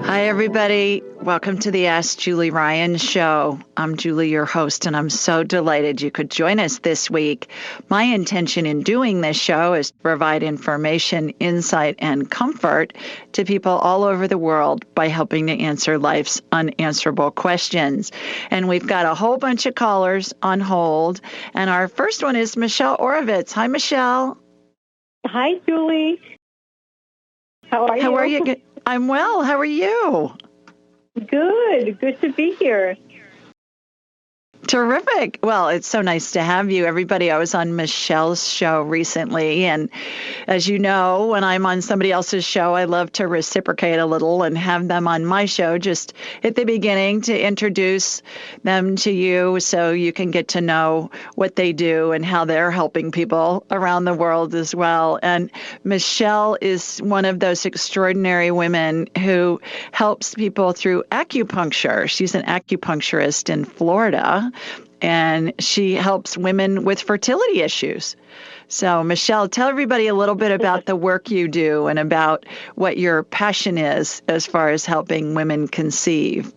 Hi, everybody. Welcome to the Ask Julie Ryan show. I'm Julie, your host, and I'm so delighted you could join us this week. My intention in doing this show is to provide information, insight, and comfort to people all over the world by helping to answer life's unanswerable questions. And we've got a whole bunch of callers on hold. And our first one is Michelle Oravitz. Hi, Michelle. Hi, Julie. How are you? How are you? I'm well. How are you? Good. Good to be here. Terrific. Well, it's so nice to have you. Everybody, I was on Michelle's show recently, and as you know, when I'm on somebody else's show, I love to reciprocate a little and have them on my show just at the beginning to introduce them to you so you can get to know what they do and how they're helping people around the world as well. And Michelle is one of those extraordinary women who helps people through acupuncture. She's an acupuncturist in Florida, and she helps women with fertility issues. So, Michelle, tell everybody a little bit about the work you do and about what your passion is as far as helping women conceive.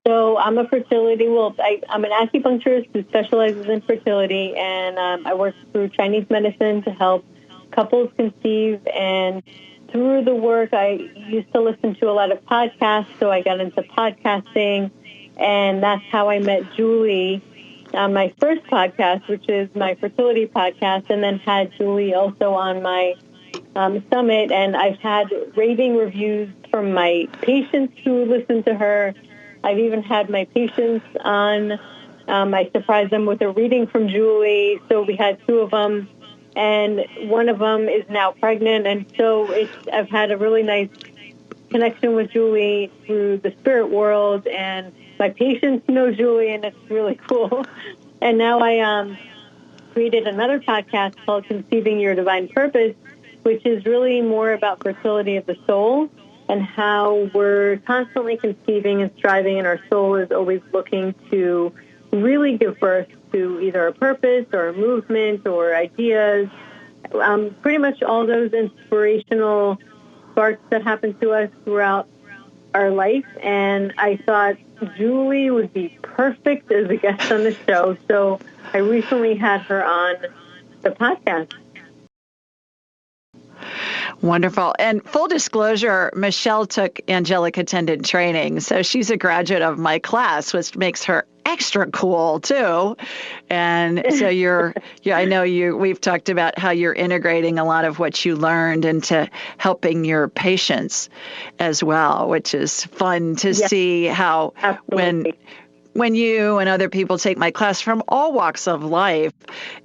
So I'm a fertility, I'm an acupuncturist who specializes in fertility, and I work through Chinese medicine to help couples conceive. And through the work, I used to listen to a lot of podcasts, so I got into podcasting. And that's how I met Julie on my first podcast, which is my fertility podcast, and then had Julie also on my summit. And I've had raving reviews from my patients who listen to her. I've even had my patients on. I surprised them with a reading from Julie. So we had two of them, and one of them is now pregnant. And so I've had a really nice connection with Julie through the spirit world, and my patients know Julie, and it's really cool. And now I created another podcast called Conceiving Your Divine Purpose, which is really more about fertility of the soul and how we're constantly conceiving and striving, and our soul is always looking to really give birth to either a purpose or a movement or ideas, pretty much all those inspirational sparks that happen to us throughout our life. And I thought Julie would be perfect as a guest on the show. So I recently had her on the podcast. Wonderful. And full disclosure, Michelle took angelic attendant training. So she's a graduate of my class, which makes her extra cool too. And so I know we've talked about how you're integrating a lot of what you learned into helping your patients as well, which is fun to see how when you and other people take my class from all walks of life,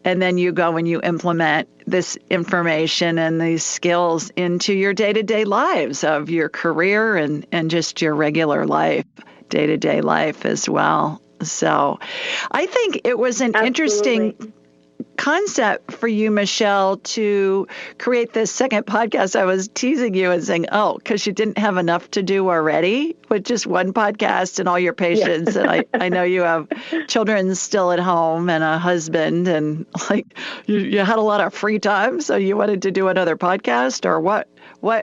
and then you go and you implement this information and these skills into your day-to-day lives of your career and just your regular life, day-to-day life as well. So I think it was an interesting concept for you, Michelle, to create this second podcast. I was teasing you and saying, because you didn't have enough to do already with just one podcast and all your patients. Yeah. And I know you have children still at home and a husband, and you had a lot of free time. So you wanted to do another podcast, or what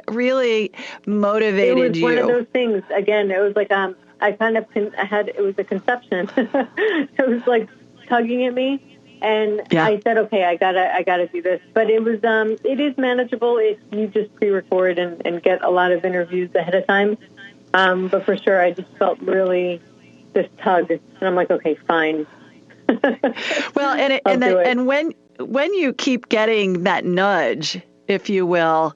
really motivated you? It was one of those things. Again, it was like, it was a conception. It was like tugging at me. And I said, okay, I gotta do this. But it is manageable if you just pre-record and get a lot of interviews ahead of time. But for sure, I just felt really this tug, and I'm like, okay, fine. Well, and when you keep getting that nudge, if you will,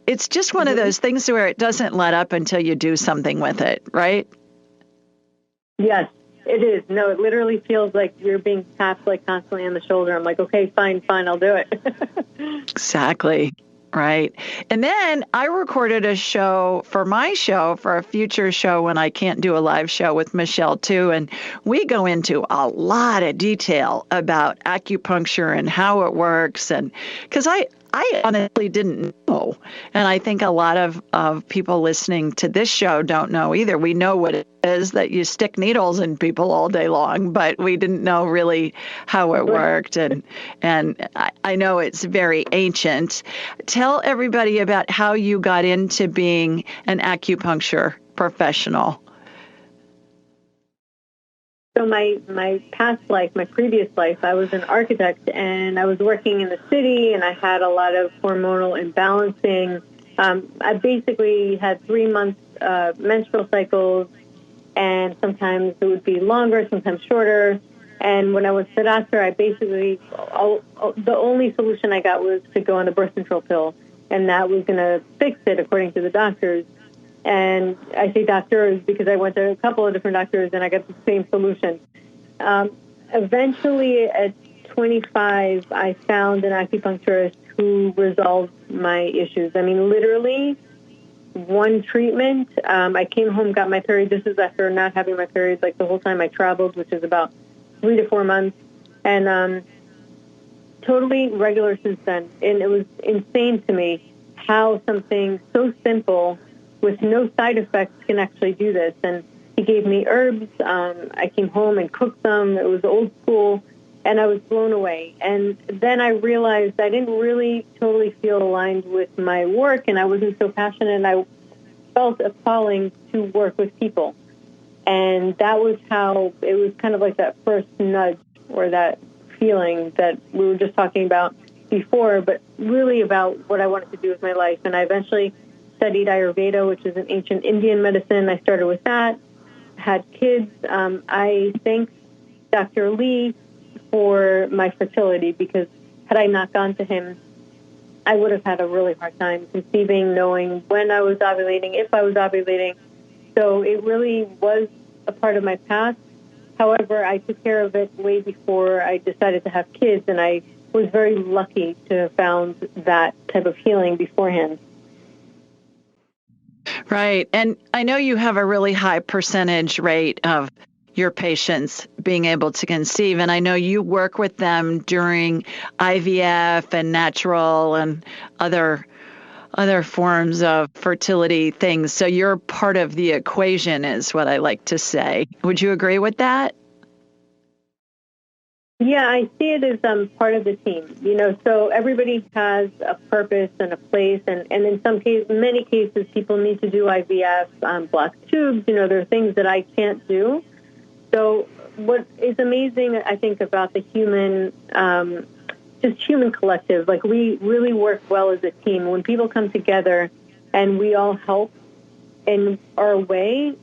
it's just one of those things where it doesn't let up until you do something with it, right? Yes. It is. No, it literally feels like you're being tapped constantly on the shoulder. I'm like, okay, fine, I'll do it. Exactly. Right. And then I recorded a show for a future show when I can't do a live show with Michelle too. And we go into a lot of detail about acupuncture and how it works. And because I I honestly didn't know. And I think a lot of people listening to this show don't know either. We know what it is that you stick needles in people all day long, but we didn't know really how it worked. And I know it's very ancient. Tell everybody about how you got into being an acupuncture professional. So my past life, my previous life, I was an architect, and I was working in the city, and I had a lot of hormonal imbalancing. I basically had 3 months menstrual cycles, and sometimes it would be longer, sometimes shorter. And when I was to the doctor, I basically, the only solution I got was to go on the birth control pill, and that was going to fix it, according to the doctors. And I say doctors because I went to a couple of different doctors and I got the same solution. Eventually, at 25, I found an acupuncturist who resolved my issues. I mean, literally, one treatment. I came home, got my period. This is after not having my periods like the whole time I traveled, which is about 3 to 4 months. And totally regular since then. And it was insane to me how something so simple with no side effects can actually do this. And he gave me herbs. I came home and cooked them. It was old school, and I was blown away. And then I realized I didn't really totally feel aligned with my work, and I wasn't so passionate, and I felt a calling to work with people. And that was how it was kind of like that first nudge or that feeling that we were just talking about before, but really about what I wanted to do with my life. And I eventually studied Ayurveda, which is an ancient Indian medicine. I started with that, had kids. I thank Dr. Lee for my fertility, because had I not gone to him, I would have had a really hard time conceiving, knowing when I was ovulating, if I was ovulating. So it really was a part of my past. However, I took care of it way before I decided to have kids, and I was very lucky to have found that type of healing beforehand. Right. And I know you have a really high percentage rate of your patients being able to conceive. And I know you work with them during IVF and natural and other forms of fertility things. So you're part of the equation, is what I like to say. Would you agree with that? Yeah, I see it as part of the team. So everybody has a purpose and a place, and in some cases, many cases, people need to do IVF, blocked tubes. There are things that I can't do. So what is amazing, I think, about the human, just human collective, like we really work well as a team. When people come together and we all help in our way,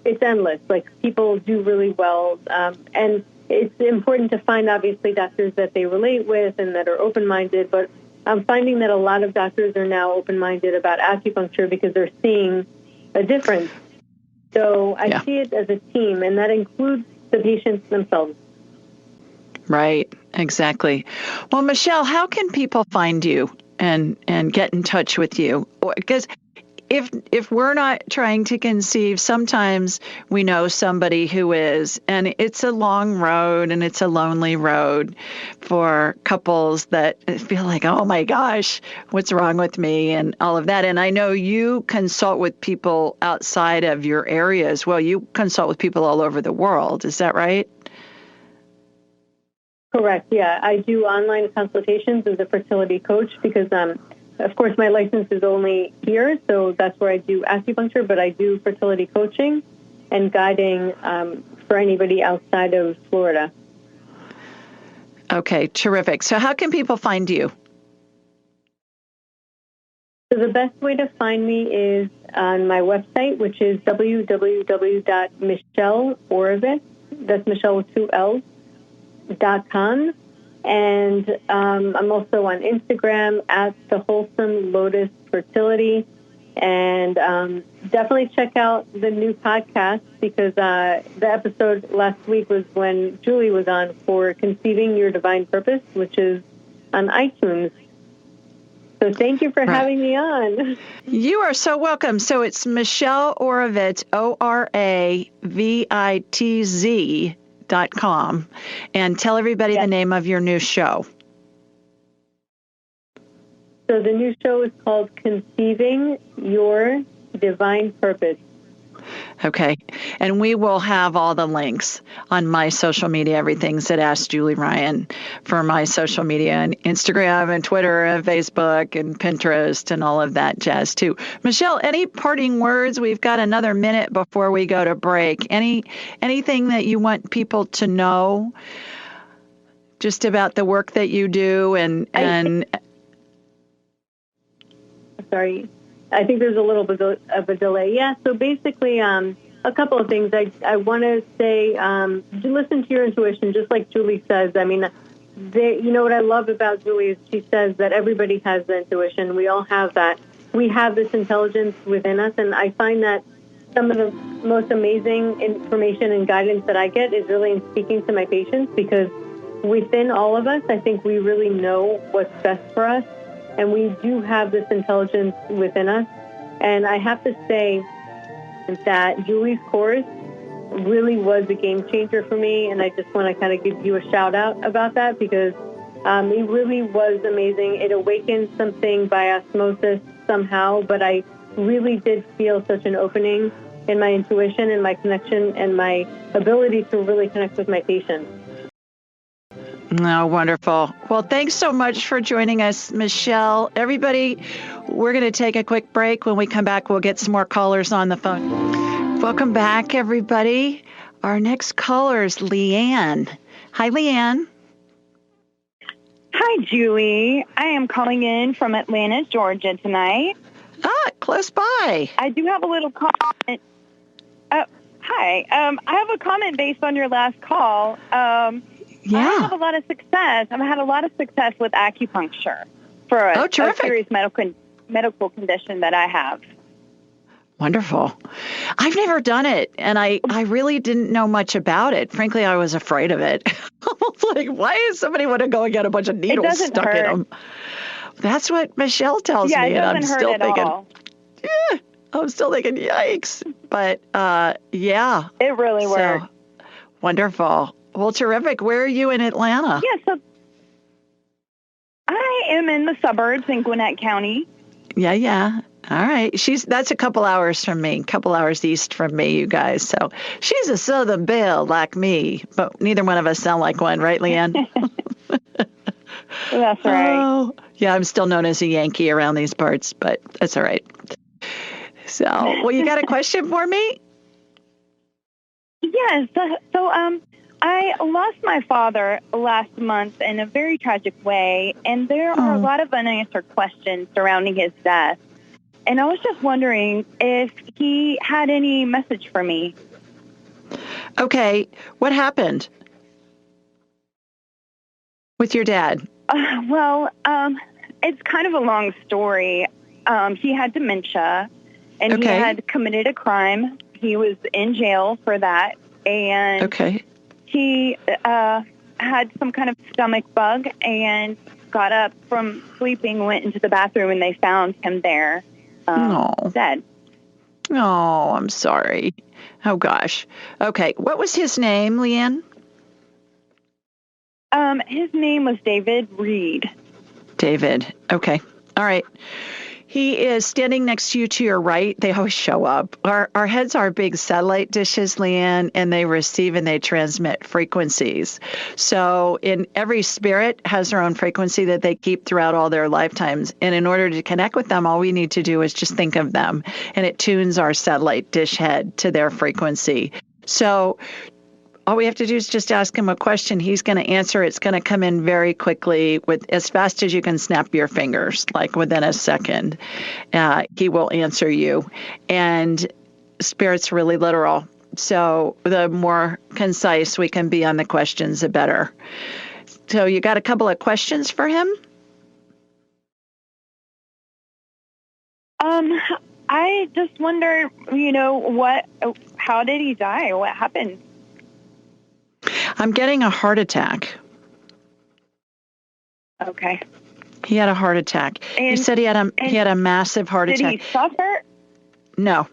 it's endless. Like, people do really well. And it's important to find, obviously, doctors that they relate with and that are open-minded. But I'm finding that a lot of doctors are now open-minded about acupuncture because they're seeing a difference. So I see it as a team, and that includes the patients themselves. Right. Exactly. Well, Michelle, how can people find you and get in touch with you? Because if we're not trying to conceive, sometimes we know somebody who is, and it's a long road and it's a lonely road for couples that feel like, oh my gosh, what's wrong with me, and all of that. And I know you consult with people outside of your area as well. You consult with people all over the world. Is that right? Correct. Yeah, I do online consultations as a fertility coach because of course, my license is only here, so that's where I do acupuncture, but I do fertility coaching and guiding for anybody outside of Florida. Okay, terrific. So how can people find you? So the best way to find me is on my website, which is www.michelleoravitz, that's Michelle with 2 L's, .com. And I'm also on Instagram at The Wholesome Lotus Fertility. And definitely check out the new podcast, because the episode last week was when Julie was on for Conceiving Your Divine Purpose, which is on iTunes. So thank you for having me on. You are so welcome. So it's Michelle Oravitz, ORAVITZ.com. And tell everybody the name of your new show. So the new show is called Conceiving Your Divine Purpose. Okay. And we will have all the links on my social media. Everything's at Ask Julie Ryan for my social media and Instagram and Twitter and Facebook and Pinterest and all of that jazz too. Michelle, any parting words? We've got another minute before we go to break. Anything that you want people to know just about the work that you do and Sorry. I think there's a little bit of a delay. Yeah, so basically, a couple of things. I want to say, listen to your intuition, just like Julie says. I mean, you know what I love about Julie is she says that everybody has the intuition. We all have that. We have this intelligence within us, and I find that some of the most amazing information and guidance that I get is really in speaking to my patients, because within all of us, I think we really know what's best for us. And we do have this intelligence within us. And I have to say that Julie's course really was a game changer for me. And I just want to kind of give you a shout out about that, because it really was amazing. It awakened something by osmosis somehow, but I really did feel such an opening in my intuition and my connection and my ability to really connect with my patients. Oh, wonderful. Well, thanks so much for joining us, Michelle. Everybody, we're going to take a quick break. When we come back, we'll get some more callers on the phone. Welcome back, everybody. Our next caller is Leanne. Hi, Leanne. Hi, Julie. I am calling in from Atlanta, Georgia tonight. Close by. I do have a little comment. Hi. I have a comment based on your last call. Yeah. I have a lot of success. I've had a lot of success with acupuncture for a serious medical condition that I have. Wonderful. I've never done it, and I really didn't know much about it. Frankly, I was afraid of it. I was like, why does somebody want to go and get a bunch of needles stuck in them? That's what Michelle tells me, and I'm still thinking, I'm still thinking, yikes. But yeah. It really works. Wonderful. Well, terrific. Where are you in Atlanta? Yeah, so I am in the suburbs in Gwinnett County. Yeah. All right. That's a couple hours from me, a couple hours east from me, you guys. So she's a Southern belle like me, but neither one of us sound like one, right, Leanne? That's right. Oh, yeah, I'm still known as a Yankee around these parts, but that's all right. So, well, you got a question for me? Yes. So, I lost my father last month in a very tragic way, and there are a lot of unanswered questions surrounding his death. And I was just wondering if he had any message for me. Okay. What happened with your dad? It's kind of a long story. He had dementia, and he had committed a crime. He was in jail for that, and he had some kind of stomach bug and got up from sleeping, went into the bathroom, and they found him there dead. Oh, I'm sorry. Oh, gosh. Okay. What was his name, Leanne? His name was David Reed. David. Okay. All right. He is standing next to you to your right. They always show up. Our heads are big satellite dishes, Leanne, and they receive and they transmit frequencies. So in every spirit has their own frequency that they keep throughout all their lifetimes. And in order to connect with them, all we need to do is just think of them. And it tunes our satellite dish head to their frequency. So all we have to do is just ask him a question. He's going to answer. It's going to come in very quickly, with as fast as you can snap your fingers, like within a second. He will answer you. And Spirit's really literal. So the more concise we can be on the questions, the better. So you got a couple of questions for him? I just wonder, how did he die? What happened? I'm getting a heart attack. Okay. He had a heart attack. He said he had a massive heart attack. Did he suffer? No,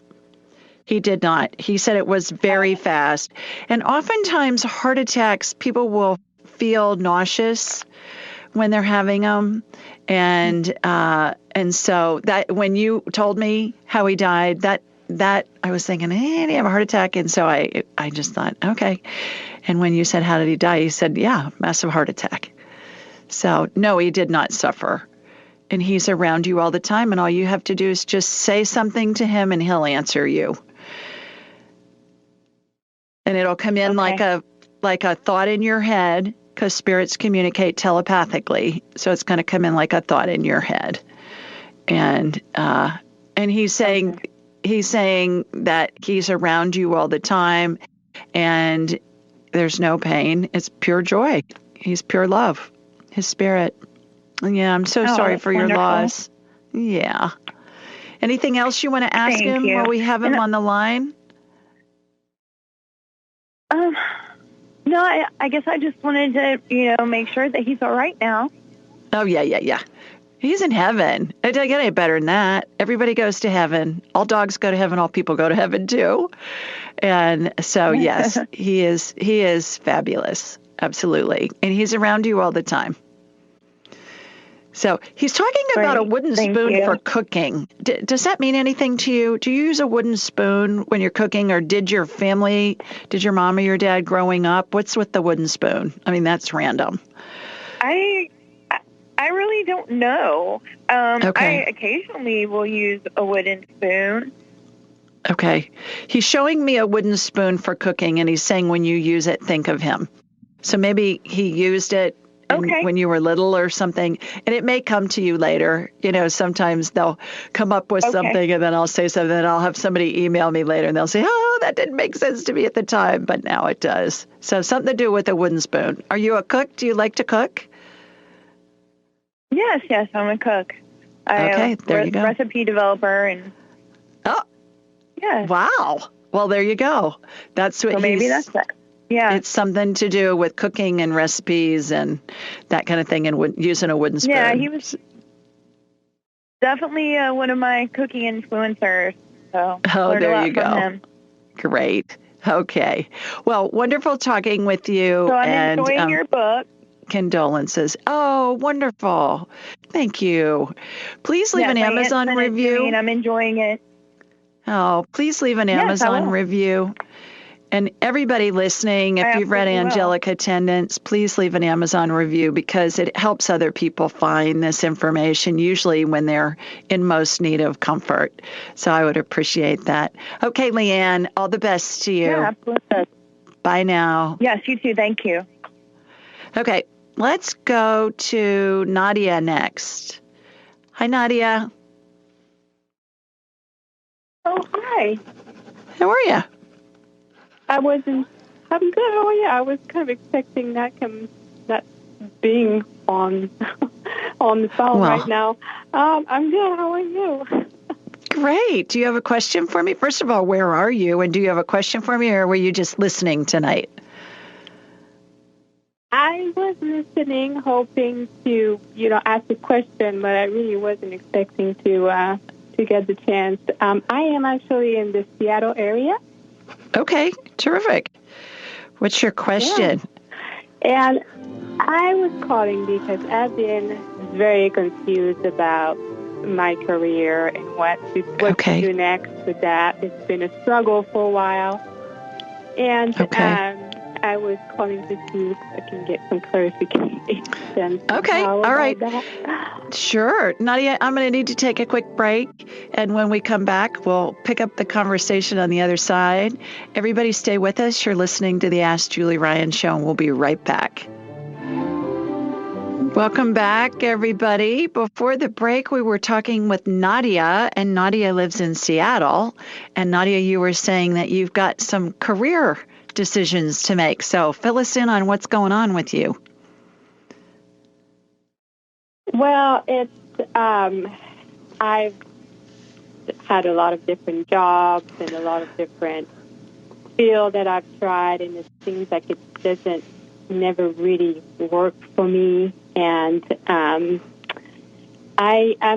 he did not. He said it was very fast. And oftentimes heart attacks, people will feel nauseous when they're having them. And so that when you told me how he died, that I was thinking, hey, did he have a heart attack? And so I just thought, okay. And when you said, how did he die? He said, yeah, massive heart attack. So no, he did not suffer. And he's around you all the time. And all you have to do is just say something to him and he'll answer you. And it'll come in like a thought in your head, because spirits communicate telepathically. So it's going to come in like a thought in your head. And he's saying that he's around you all the time and there's no pain. It's pure joy. He's pure love, his spirit. Yeah, I'm so sorry for your loss. Yeah. Anything else you want to ask him while we have him on the line? No, I guess I just wanted to, make sure that he's all right now. Oh, yeah. He's in heaven. It doesn't get any better than that. Everybody goes to heaven. All dogs go to heaven. All people go to heaven too. And so, yes, he is fabulous. Absolutely. And he's around you all the time. So he's talking about a wooden spoon for cooking. Does that mean anything to you? Do you use a wooden spoon when you're cooking, or did your mom or your dad growing up? What's with the wooden spoon? I mean, that's random. I really don't know. I occasionally will use a wooden spoon. Okay. He's showing me a wooden spoon for cooking, and he's saying when you use it, think of him. So maybe he used it when you were little or something, and it may come to you later. Sometimes they'll come up with something, and then I'll say something, and I'll have somebody email me later, and they'll say, oh, that didn't make sense to me at the time, but now it does. So something to do with a wooden spoon. Are you a cook? Do you like to cook? Yes, I'm a cook. There you go. Recipe developer and. Oh. Yeah. Wow. Well, there you go. That's what. So maybe that's it. Yeah. It's something to do with cooking and recipes and that kind of thing, and using a wooden spoon. Yeah, he was definitely one of my cooking influencers. So there you go. Him. Great. Okay. Well, wonderful talking with you. So I'm enjoying your book. Condolences. Oh, wonderful. Thank you. Please leave an Amazon review. I'm enjoying it. Oh, please leave an Amazon review. And everybody listening, if you've read Angelic Attendants, please leave an Amazon review, because it helps other people find this information, usually when they're in most need of comfort. So I would appreciate that. Okay, Leanne, all the best to you. Yeah, absolutely. Bye now. Yes, you too. Thank you. Okay, let's go to Nadia next. Hi, Nadia. Oh, hi. How are you? I'm good. How are you? I was kind of expecting that being on the phone right now. I'm good. How are you? Great. Do you have a question for me? First of all, where are you? And do you have a question for me, or were you just listening tonight? I was listening, hoping to, ask a question, but I really wasn't expecting to get the chance. I am actually in the Seattle area. Okay, terrific. What's your question? Yeah. And I was calling because I've been very confused about my career and what to do next with that. It's been a struggle for a while. And I was calling to see if I can get some clarification. Okay, all right. Sure. Nadia, I'm going to need to take a quick break. And when we come back, we'll pick up the conversation on the other side. Everybody stay with us. You're listening to the Ask Julie Ryan Show, and we'll be right back. Welcome back, everybody. Before the break, we were talking with Nadia, and Nadia lives in Seattle. And Nadia, you were saying that you've got some career decisions to make. So fill us in on what's going on with you. Well, it's I've had a lot of different jobs and a lot of different fields that I've tried, and it seems like it doesn't never really work for me. And I'm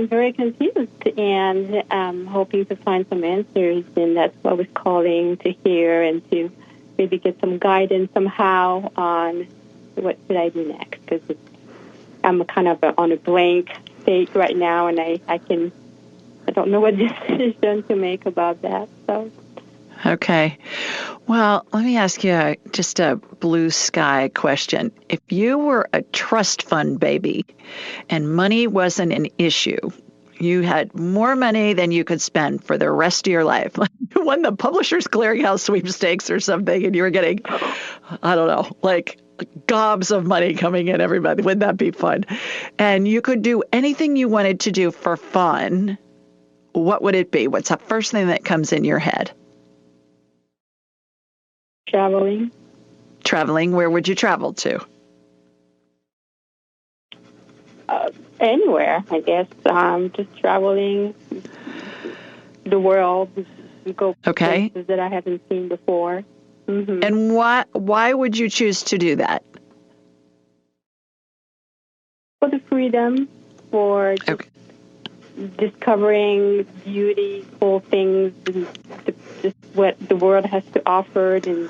very confused, and I'm hoping to find some answers, and that's what I was calling to hear and to maybe get some guidance somehow on what should I do next, because I'm kind of on a blank state right now, and I don't know what decision to make about that. So. Okay. Well, let me ask you just a blue sky question. If you were a trust fund baby and money wasn't an issue, you had more money than you could spend for the rest of your life. Like you won the Publishers Clearinghouse sweepstakes or something, and you were getting, I don't know, like gobs of money coming in, everybody. Wouldn't that be fun? And you could do anything you wanted to do for fun. What would it be? What's the first thing that comes in your head? Traveling. Traveling. Where would you travel to? Anywhere, I guess. Just traveling the world, go places that I haven't seen before. Mm-hmm. And why would you choose to do that? For the freedom, for just discovering beautiful things, and just what the world has to offer, and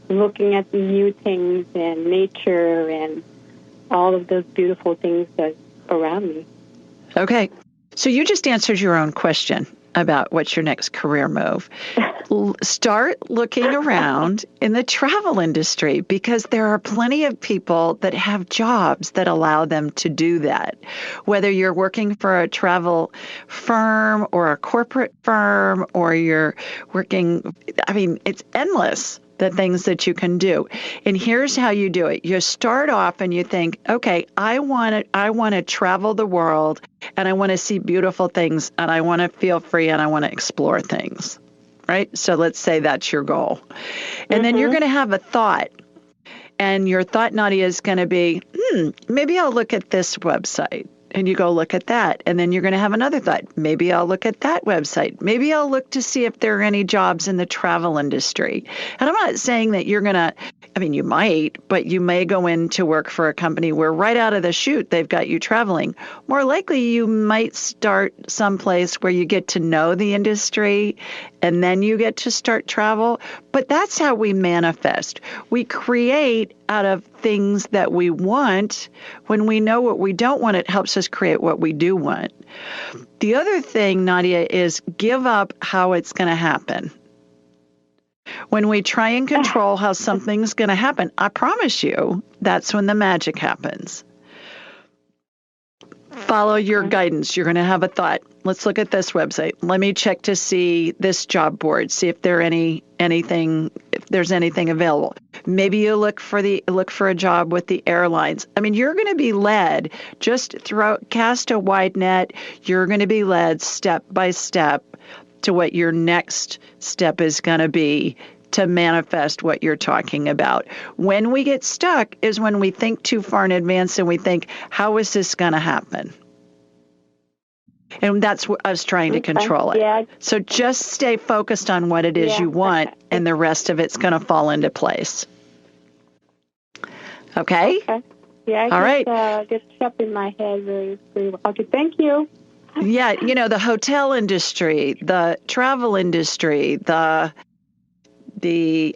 looking at new things and nature and all of those beautiful things that around me. Okay. So you just answered your own question about what's your next career move. Start looking around in the travel industry, because there are plenty of people that have jobs that allow them to do that. Whether you're working for a travel firm or a corporate firm, or you're working, it's endless, the things that you can do. And here's how you do it. You start off and you think, okay, I want to travel the world, and I want to see beautiful things, and I want to feel free, and I want to explore things. Right? So let's say that's your goal. And then you're going to have a thought. And your thought, Nadia, is going to be, maybe I'll look at this website. And you go look at that. And then you're going to have another thought. Maybe I'll look at that website. Maybe I'll look to see if there are any jobs in the travel industry. And I'm not saying that you're going to, you might, but you may go in to work for a company where right out of the chute, they've got you traveling. More likely, you might start someplace where you get to know the industry, and then you get to start travel. But that's how we manifest. We create out of things that we want. When we know what we don't want, it helps us create what we do want. The other thing, Nadia, is give up how it's going to happen. When we try and control how something's going to happen, I promise you, that's when the magic happens. Follow your guidance. You're going to have a thought. Let's look at this website. Let me check to see this job board, see if there's anything available. Maybe you look for a job with the airlines. You're going to be led, just cast a wide net. You're going to be led step by step to what your next step is going to be to manifest what you're talking about. When we get stuck is when we think too far in advance and we think, how is this going to happen? And that's what I was trying to control it. Yeah. So just stay focused on what it is you want, and the rest of it's going to fall into place. Okay? Yeah, all right. Gets up in my head very, very well. Okay, thank you. Yeah, the hotel industry, the travel industry, the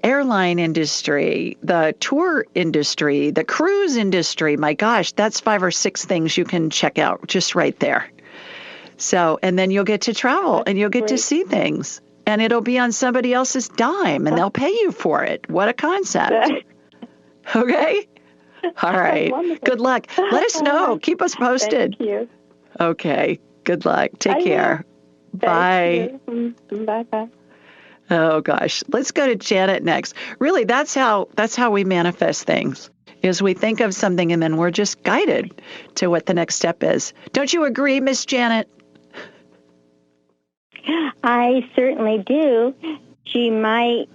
airline industry, the tour industry, the cruise industry. My gosh, that's 5 or 6 things you can check out just right there. So, and then you'll get to travel and you'll get to see things, and it'll be on somebody else's dime and they'll pay you for it. What a concept. Okay? All right. Good luck. Let us know. Keep us posted. Thank you. Okay. Good luck. Take care. Bye. Bye-bye. Oh gosh. Let's go to Janet next. Really, that's how we manifest things. Is we think of something and then we're just guided to what the next step is. Don't you agree, Miss Janet? I certainly do. She might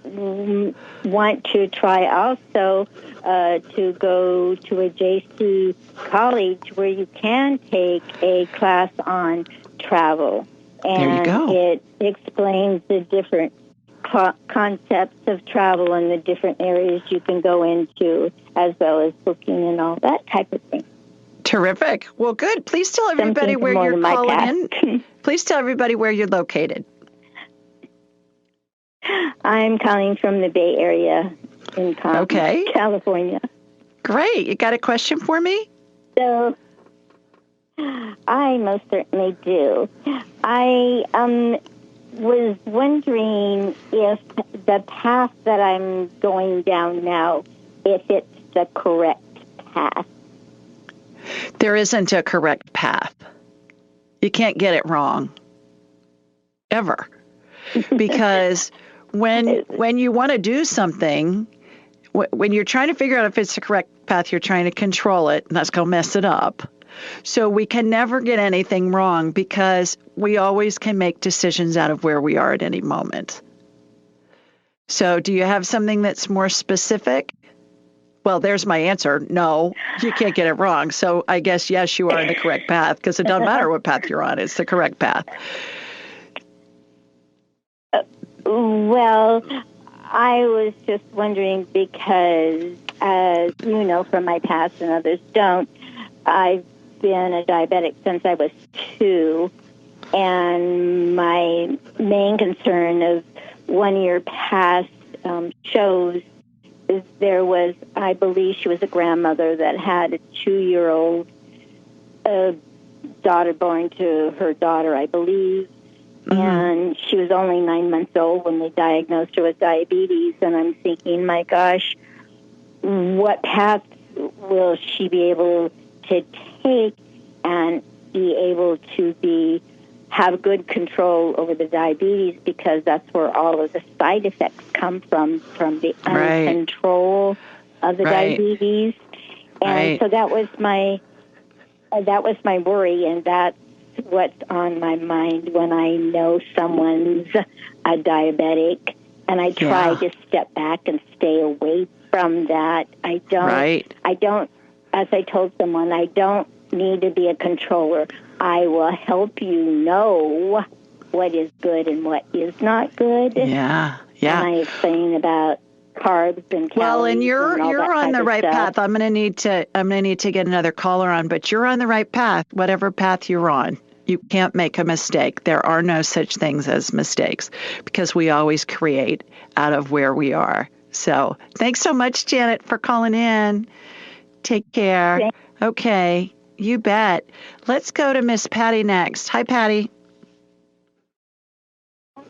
want to try also to go to a JC college where you can take a class on travel. And there you go. It explains the different concepts of travel and the different areas you can go into, as well as booking and all that type of thing. Terrific. Well, good. Please tell everybody where you're calling in. Please tell everybody where you're located. I'm calling from the Bay Area in California. Great. You got a question for me? So, I most certainly do. I was wondering if the path that I'm going down now, if it's the correct path. There isn't a correct path. You can't get it wrong. Ever. Because when you want to do something, when you're trying to figure out if it's the correct path, you're trying to control it, and that's going to mess it up. So we can never get anything wrong because we always can make decisions out of where we are at any moment. So do you have something that's more specific? Well, there's my answer. No, you can't get it wrong. So I guess, yes, you are on the correct path because it doesn't matter what path you're on. It's the correct path. Well, I was just wondering because, as you know from my past and others don't, I've been a diabetic since I was 2, and my main concern of 1 year past shows is there was, I believe she was a grandmother that had a 2-year-old daughter born to her daughter, I believe. Mm-hmm. And she was only 9 months old when they diagnosed her with diabetes. And I'm thinking, my gosh, what path will she be able to take and be able to have good control over the diabetes, because that's where all of the side effects come from the uncontrol of the diabetes. And so that was my worry, and that's what's on my mind when I know someone's a diabetic, and I try to step back and stay away from that. I don't, as I told someone, I don't need to be a controller. I will help you know what is good and what is not good. Yeah. And I explain about carbs and calories. Well, and you're on the right path. I'm going to need to get another caller on, but you're on the right path. Whatever path you're on, you can't make a mistake. There are no such things as mistakes because we always create out of where we are. So, thanks so much, Janet, for calling in. Take care. Thanks. Okay. You bet. Let's go to Miss Patty next. Hi, Patty.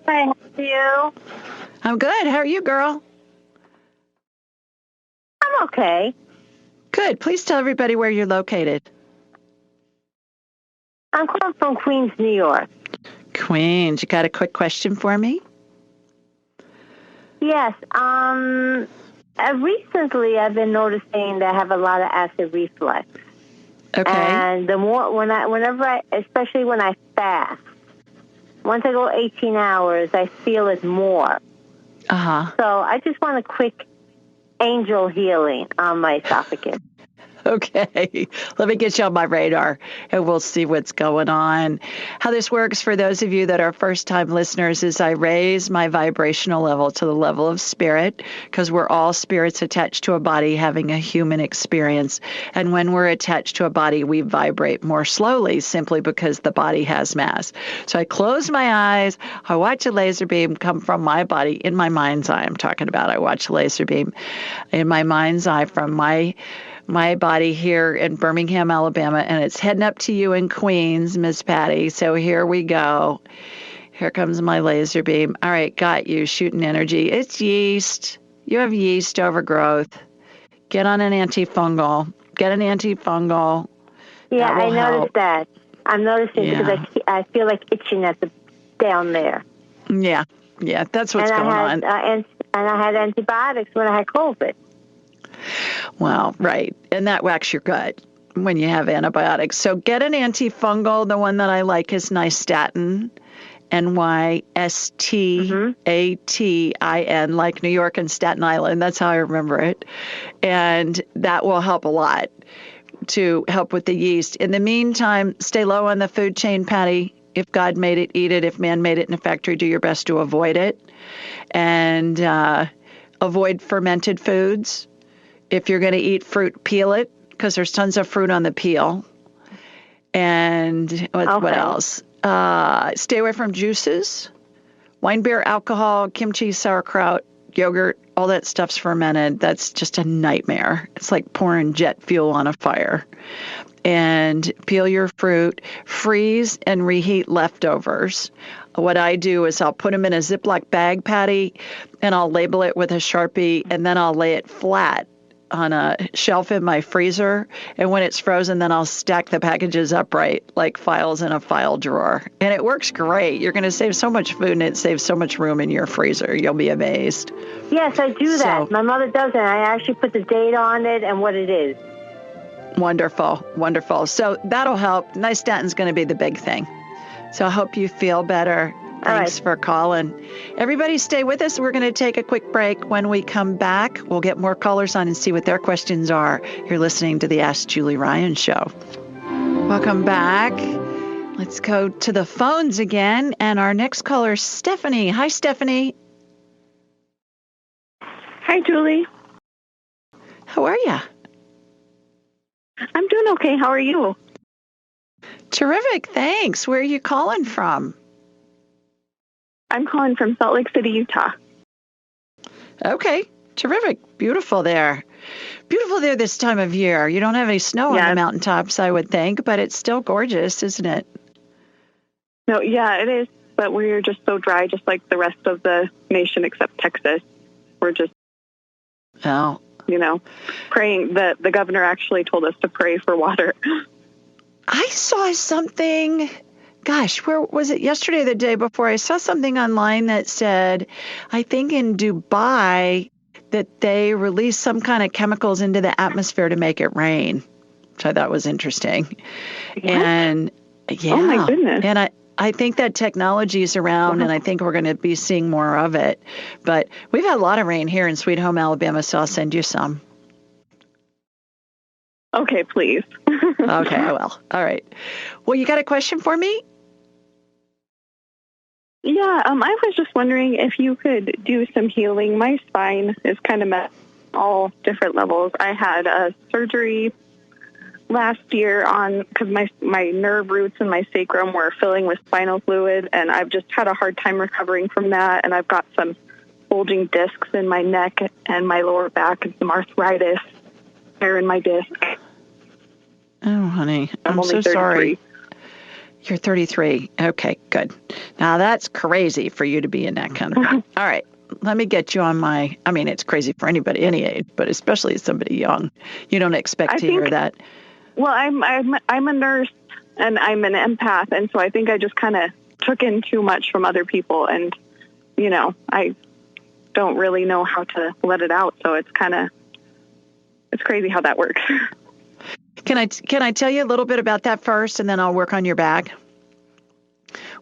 Hi, how are you? I'm good. How are you, girl? I'm okay. Good. Please tell everybody where you're located. I'm calling from Queens, New York. Queens. You got a quick question for me? Yes. Recently, I've been noticing that I have a lot of acid reflux. Okay. And the more, especially when I fast, once I go 18 hours, I feel it more. Uh-huh. So I just want a quick angel healing on my esophagus. Okay, let me get you on my radar and we'll see what's going on. How this works for those of you that are first-time listeners is I raise my vibrational level to the level of spirit, because we're all spirits attached to a body having a human experience. And when we're attached to a body, we vibrate more slowly simply because the body has mass. So I close my eyes, I watch a laser beam come from my body in my mind's eye. I'm talking about I watch a laser beam in my mind's eye from my body here in Birmingham, Alabama, and it's heading up to you in Queens, Miss Patty. So here we go. Here comes my laser beam. All right, got you, shooting energy. It's yeast. You have yeast overgrowth. Get on an antifungal. Get an antifungal. Yeah, I noticed that. I'm noticing because I feel like itching down there. Yeah, that's what's going on. And I had antibiotics when I had COVID. Well, right. And that whacks your gut when you have antibiotics. So get an antifungal. The one that I like is nystatin, Nystatin, like New York and Staten Island. That's how I remember it. And that will help a lot to help with the yeast. In the meantime, stay low on the food chain, Patty. If God made it, eat it. If man made it in a factory, do your best to avoid it. And avoid fermented foods. If you're going to eat fruit, peel it, because there's tons of fruit on the peel. And what else? Stay away from juices, wine, beer, alcohol, kimchi, sauerkraut, yogurt, all that stuff's fermented. That's just a nightmare. It's like pouring jet fuel on a fire. And peel your fruit, freeze and reheat leftovers. What I do is I'll put them in a Ziploc bag, Patty, and I'll label it with a Sharpie, and then I'll lay it flat on a shelf in my freezer. And when it's frozen, then I'll stack the packages upright like files in a file drawer. And it works great. You're going to save so much food, and it saves so much room in your freezer. You'll be amazed. Yes, I do that. My mother does it. I actually put the date on it and what it is. Wonderful, wonderful. So that'll help. Nystatin's going to be the big thing. So I hope you feel better. Thanks for calling. Everybody stay with us. We're going to take a quick break. When we come back, we'll get more callers on and see what their questions are. You're listening to the Ask Julie Ryan Show. Welcome back. Let's go to the phones again. And our next caller is Stephanie. Hi, Stephanie. Hi, Julie. How are you? I'm doing okay. How are you? Terrific. Thanks. Where are you calling from? I'm calling from Salt Lake City, Utah. Okay. Terrific. Beautiful there. Beautiful there this time of year. You don't have any snow on the mountaintops, I would think, but it's still gorgeous, isn't it? No, yeah, it is. But we're just so dry, just like the rest of the nation except Texas. We're just... praying. The governor actually told us to pray for water. I saw something, where was it, yesterday or the day before? I saw something online that said, I think in Dubai, that they released some kind of chemicals into the atmosphere to make it rain, which I thought was interesting. What? And oh my goodness. And I think that technology is around, and I think we're going to be seeing more of it. But we've had a lot of rain here in Sweet Home, Alabama, so I'll send you some. Okay, please. Okay, I will. All right. Well, you got a question for me? Yeah, I was just wondering if you could do some healing. My spine is kind of messed all different levels. I had a surgery last year because my nerve roots and my sacrum were filling with spinal fluid, and I've just had a hard time recovering from that, and I've got some bulging discs in my neck and my lower back and some arthritis there in my disc. Oh, honey, I'm so sorry. You're 33. Okay, good. Now, that's crazy for you to be in that kind of pain. All right, let me get you on it's crazy for anybody, any age, but especially somebody young. You don't expect to hear that. Well, I'm a nurse, and I'm an empath, and so I think I just kind of took in too much from other people, and, I don't really know how to let it out, so it's crazy how that works. Can I tell you a little bit about that first, and then I'll work on your bag?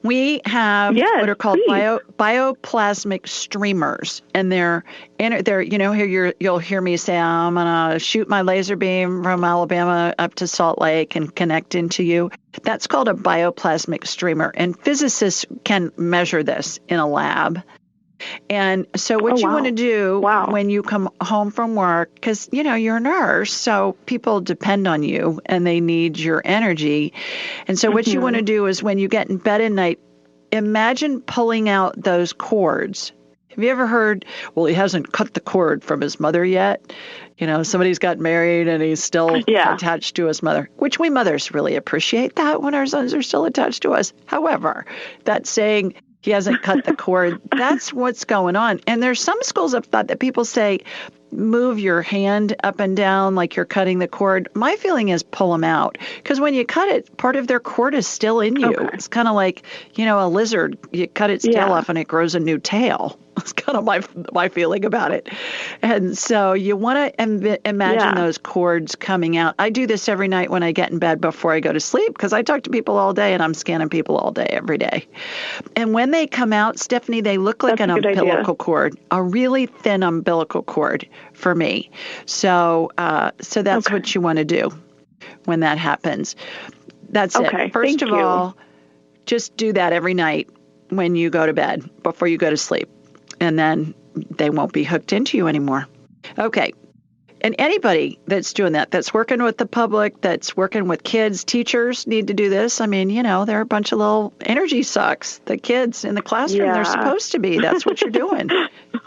We have what are called bioplasmic streamers, and they're here you'll hear me say, I'm gonna shoot my laser beam from Alabama up to Salt Lake and connect into you. That's called a bioplasmic streamer, and physicists can measure this in a lab. And so what you want to do when you come home from work, because, you're a nurse, so people depend on you and they need your energy. And so what you want to do is when you get in bed at night, imagine pulling out those cords. Have you ever heard, well, he hasn't cut the cord from his mother yet? Somebody's got married and he's still attached to his mother, which we mothers really appreciate that when our sons are still attached to us. However, that saying, he hasn't cut the cord, that's what's going on. And there's some schools of thought that people say, move your hand up and down like you're cutting the cord. My feeling is pull them out, because when you cut it, part of their cord is still in you. Okay. It's kind of like, a lizard. You cut its tail off and it grows a new tail. That's kind of my feeling about it. And so you want to imagine those cords coming out. I do this every night when I get in bed before I go to sleep, because I talk to people all day and I'm scanning people all day, every day. And when they come out, Stephanie, they look like an umbilical cord, a really thin umbilical cord for me. So that's what you want to do when that happens. That's it. First of all, just do that every night when you go to bed before you go to sleep. And then they won't be hooked into you anymore. Okay. And anybody that's doing that, that's working with the public, that's working with kids, teachers need to do this. They're a bunch of little energy sucks. The kids in the classroom, they're supposed to be. That's what you're doing.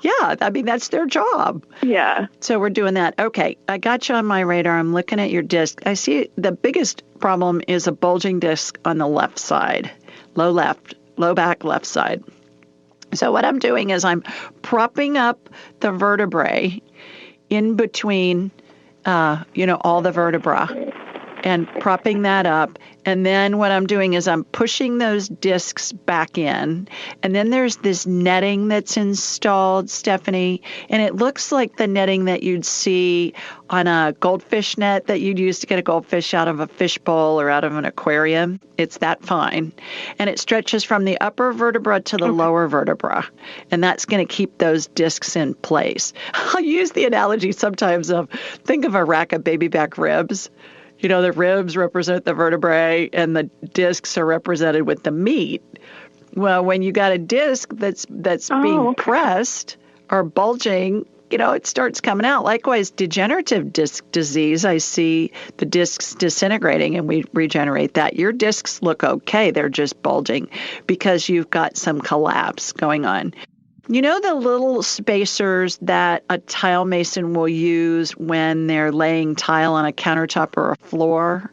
Yeah, I mean, that's their job. Yeah. So we're doing that. Okay, I got you on my radar. I'm looking at your disc. I see the biggest problem is a bulging disc on the left side, low back, left side. So what I'm doing is I'm propping up the vertebrae in between, all the vertebra, and propping that up. And then what I'm doing is I'm pushing those discs back in. And then there's this netting that's installed, Stephanie, and it looks like the netting that you'd see on a goldfish net that you'd use to get a goldfish out of a fish bowl or out of an aquarium. It's that fine. And it stretches from the upper vertebra to the lower vertebra. And that's going to keep those discs in place. I'll use the analogy sometimes of, think of a rack of baby back ribs. The ribs represent the vertebrae and the discs are represented with the meat. Well, when you got a disc that's being pressed or bulging, it starts coming out. Likewise, degenerative disc disease, I see the discs disintegrating and we regenerate that. Your discs look okay. They're just bulging because you've got some collapse going on. The little spacers that a tile mason will use when they're laying tile on a countertop or a floor?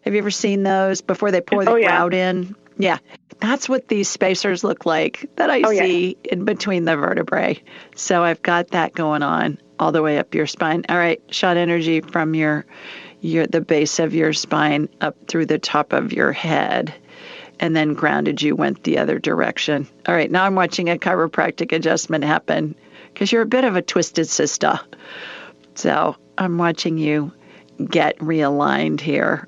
Have you ever seen those before they pour the grout in? Yeah. That's what these spacers look like that I see in between the vertebrae. So I've got that going on all the way up your spine. All right. Shot energy from the base of your spine up through the top of your head. And then grounded you went the other direction. All right, now I'm watching a chiropractic adjustment happen because you're a bit of a twisted sister. So I'm watching you get realigned here.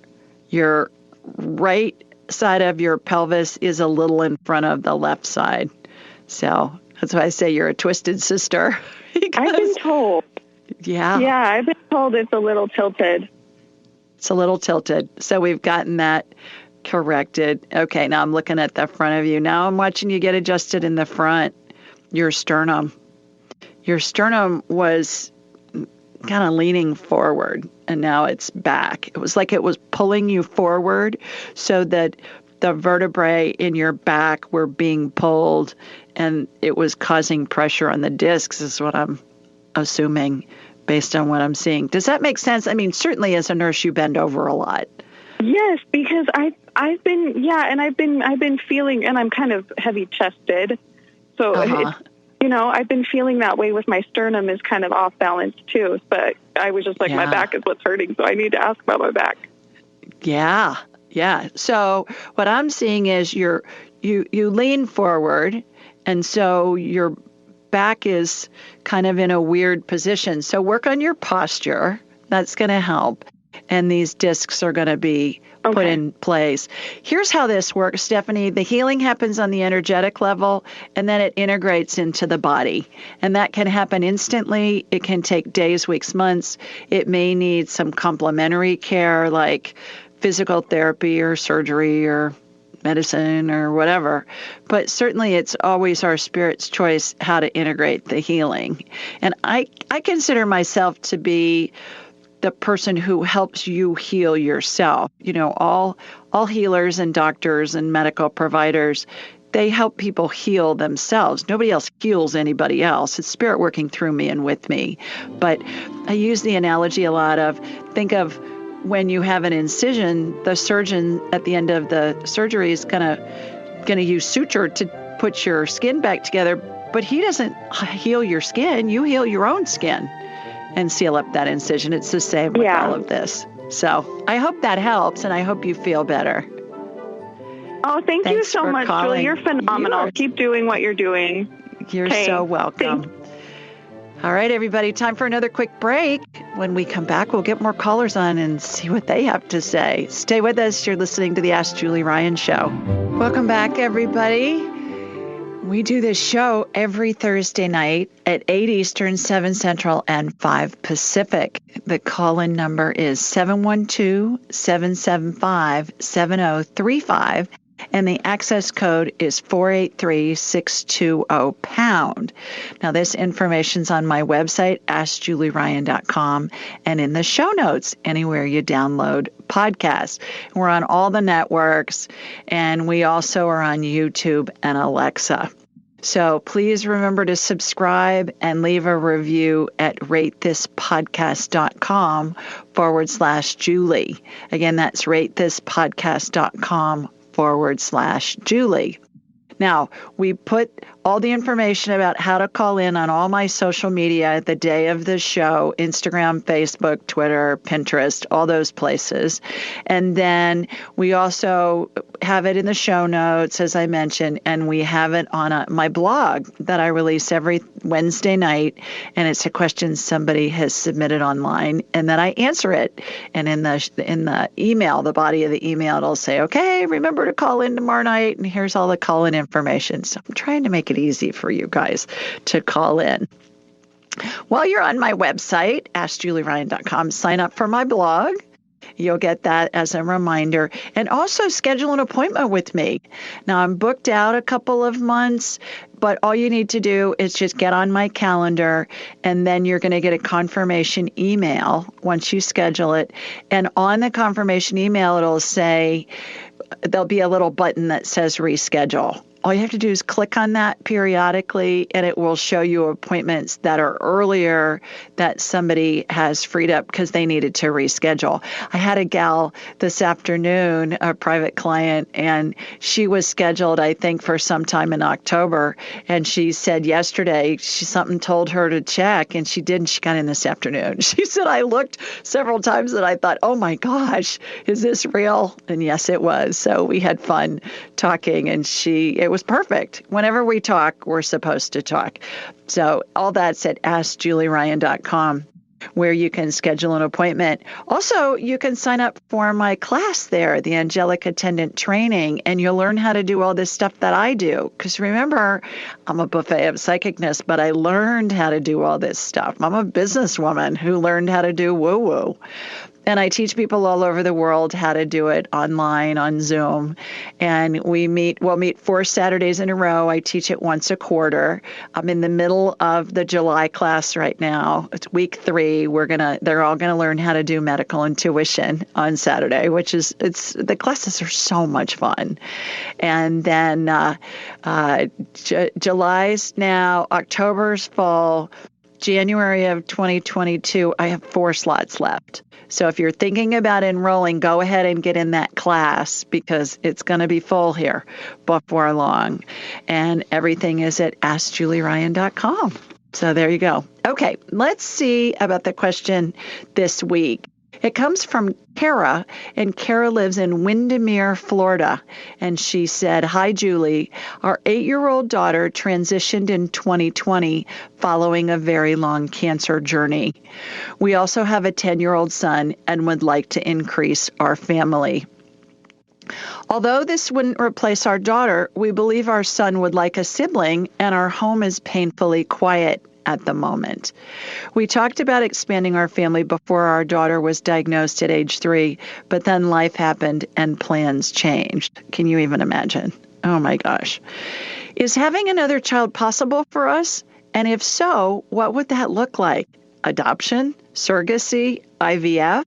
Your right side of your pelvis is a little in front of the left side. So that's why I say you're a twisted sister. I've been told. Yeah. Yeah, I've been told it's a little tilted. It's a little tilted. So we've gotten that corrected. Okay, now I'm looking at the front of you. Now I'm watching you get adjusted in the front, your sternum. Your sternum was kind of leaning forward, and now it's back. It was like it was pulling you forward so that the vertebrae in your back were being pulled, and it was causing pressure on the discs, is what I'm assuming based on what I'm seeing. Does that make sense? I mean, certainly as a nurse, you bend over a lot. Yes, because I've been feeling, and I'm kind of heavy chested, so I've been feeling that way with my sternum is kind of off balance too. But I was just like, my back is what's hurting, so I need to ask about my back. Yeah. So what I'm seeing is you lean forward, and so your back is kind of in a weird position. So work on your posture. That's going to help. And these discs are going to be put in place. Here's how this works, Stephanie. The healing happens on the energetic level, and then it integrates into the body. And that can happen instantly. It can take days, weeks, months. It may need some complementary care like physical therapy or surgery or medicine or whatever. But certainly it's always our spirit's choice how to integrate the healing. And I consider myself to be the person who helps you heal yourself. All healers and doctors and medical providers, they help people heal themselves. Nobody else heals anybody else. It's spirit working through me and with me. But I use the analogy a lot of, think of when you have an incision, the surgeon at the end of the surgery is going to use suture to put your skin back together, but he doesn't heal your skin. You heal your own skin and seal up that incision. It's the same with all of this. So I hope that helps, and I hope you feel better. Oh, thanks you so much, Julie. You're phenomenal. Keep doing what you're doing. You're so welcome. All right, everybody, time for another quick break. When we come back, we'll get more callers on and see what they have to say. Stay with us. You're listening to the Ask Julie Ryan Show. Welcome back, everybody. We do this show every Thursday night at 8 Eastern, 7 Central, and 5 Pacific. The call-in number is 712-775-7035, and the access code is 483-620-pound. Now, this information's on my website, AskJulieRyan.com, and in the show notes, anywhere you download podcasts. We're on all the networks, and we also are on YouTube and Alexa. So please remember to subscribe and leave a review at ratethispodcast.com/Julie. Again, that's ratethispodcast.com/Julie. Now, we put all the information about how to call in on all my social media the day of the show, Instagram, Facebook, Twitter, Pinterest, all those places. And then we also have it in the show notes, as I mentioned, and we have it on my blog that I release every Wednesday night, and it's a question somebody has submitted online, and then I answer it. And in the email, the body of the email, it'll say, okay, remember to call in tomorrow night, and here's all the call-in information. So I'm trying to make it easy for you guys to call in. While you're on my website, AskJulieRyan.com, sign up for my blog. You'll get that as a reminder. And also schedule an appointment with me. Now, I'm booked out a couple of months, but all you need to do is just get on my calendar, and then you're going to get a confirmation email once you schedule it. And on the confirmation email, it'll say, there'll be a little button that says reschedule. All you have to do is click on that periodically, and it will show you appointments that are earlier that somebody has freed up because they needed to reschedule. I had a gal this afternoon, a private client, and she was scheduled, I think, for sometime in October. And she said yesterday, something told her to check, and she didn't. She got in this afternoon. She said, I looked several times and I thought, oh my gosh, is this real? And yes, it was. So we had fun talking, and it was perfect. Whenever we talk, we're supposed to talk. So all that's at AskJulieRyan.com, where you can schedule an appointment. Also, you can sign up for my class there, the Angelic Attendant Training, and you'll learn how to do all this stuff that I do. Because remember, I'm a buffet of psychicness, but I learned how to do all this stuff. I'm a businesswoman who learned how to do woo-woo. And I teach people all over the world how to do it online on Zoom. And we'll meet 4 Saturdays in a row. I teach it once a quarter. I'm in the middle of the July class right now. It's week 3. They're all gonna learn how to do medical intuition on Saturday, the classes are so much fun. And then July's now, October's full. January of 2022, I have 4 slots left. So if you're thinking about enrolling, go ahead and get in that class because it's going to be full here before long. And everything is at AskJulieRyan.com. So there you go. Okay, let's see about the question this week. It comes from Kara, and Kara lives in Windermere, Florida. And she said, hi, Julie. Our 8-year-old daughter transitioned in 2020 following a very long cancer journey. We also have a 10-year-old son and would like to increase our family. Although this wouldn't replace our daughter, we believe our son would like a sibling, and our home is painfully quiet at the moment. We talked about expanding our family before our daughter was diagnosed at age 3, but then life happened and plans changed. Can you even imagine? Oh my gosh. Is having another child possible for us? And if so, what would that look like? Adoption? Surrogacy? IVF?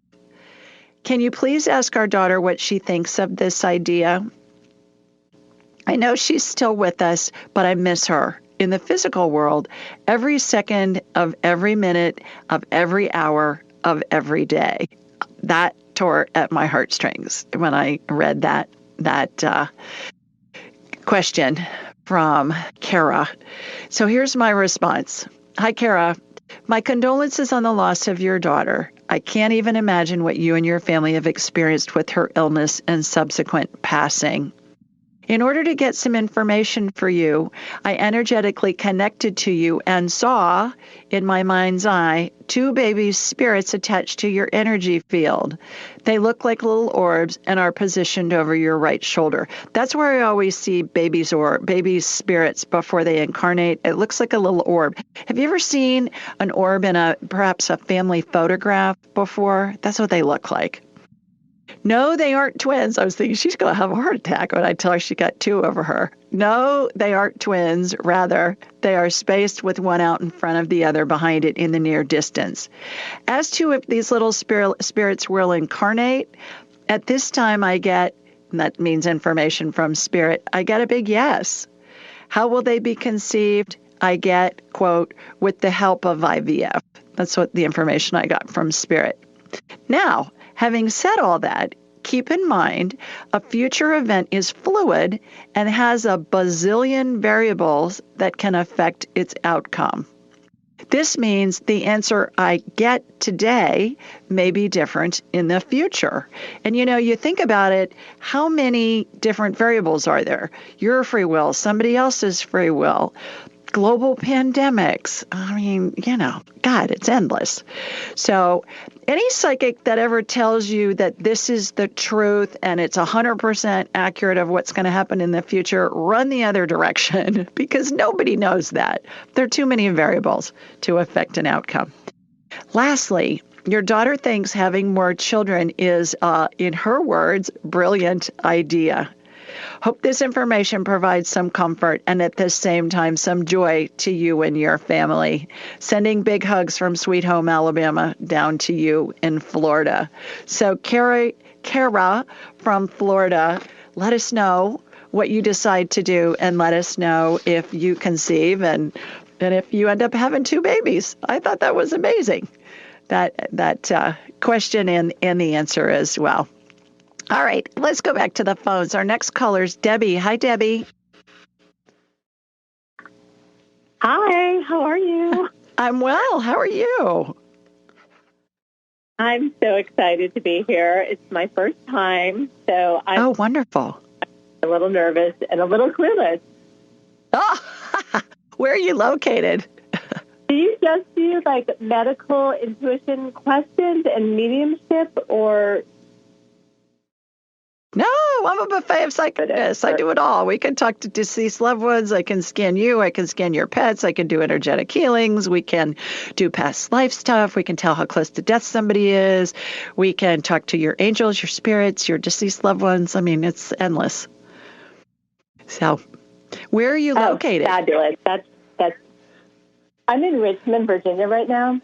Can you please ask our daughter what she thinks of this idea? I know she's still with us, but I miss her. In the physical world, every second of every minute of every hour of every day. That tore at my heartstrings when I read that question from Kara. So here's my response. Hi, Kara. My condolences on the loss of your daughter. I can't even imagine what you and your family have experienced with her illness and subsequent passing. In order to get some information for you, I energetically connected to you and saw, in my mind's eye, 2 baby spirits attached to your energy field. They look like little orbs and are positioned over your right shoulder. That's where I always see baby spirits before they incarnate. It looks like a little orb. Have you ever seen an orb in perhaps a family photograph before? That's what they look like. No, they aren't twins. I was thinking she's going to have a heart attack when I tell her she got 2 over her. No, they aren't twins. Rather, they are spaced with one out in front of the other behind it in the near distance. As to if these little spirits will incarnate, at this time I get, and that means information from spirit, I get a big yes. How will they be conceived? I get, quote, with the help of IVF. That's what the information I got from Spirit. Now, having said all that, keep in mind a future event is fluid and has a bazillion variables that can affect its outcome. This means the answer I get today may be different in the future. And you think about it, how many different variables are there? Your free will, somebody else's free will, global pandemics. I mean, God, it's endless. So any psychic that ever tells you that this is the truth and it's 100% accurate of what's going to happen in the future, run the other direction because nobody knows that. There are too many variables to affect an outcome. Lastly, your daughter thinks having more children is, in her words, brilliant idea. Hope this information provides some comfort and at the same time some joy to you and your family. Sending big hugs from Sweet Home, Alabama, down to you in Florida. So Kara from Florida, let us know what you decide to do and let us know if you conceive and if you end up having 2 babies. I thought that was amazing, that question and the answer as well. All right, let's go back to the phones. Our next caller is Debbie. Hi, Debbie. Hi, how are you? I'm well. How are you? I'm so excited to be here. It's my first time, so I'm wonderful. A little nervous and a little clueless. Oh, where are you located? Do you just do like medical intuition questions and mediumship, or? No, I'm a buffet of psychicness. I do it all. We can talk to deceased loved ones. I can scan you. I can scan your pets. I can do energetic healings. We can do past life stuff. We can tell how close to death somebody is. We can talk to your angels, your spirits, your deceased loved ones. I mean, it's endless. So, where are you located? Fabulous. That's. I'm in Richmond, Virginia right now.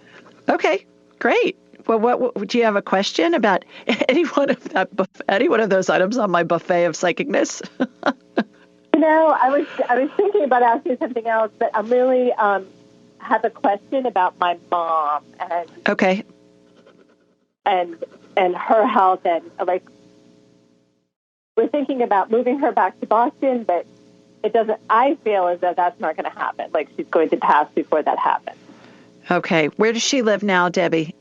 Okay, great. Well, what do you have a question about any one of those items on my buffet of psychicness? I was thinking about asking something else, but I'm really have a question about my mom and okay, and her health and like we're thinking about moving her back to Boston, but it doesn't. I feel as though that's not going to happen. Like she's going to pass before that happens. Okay, where does she live now, Debbie?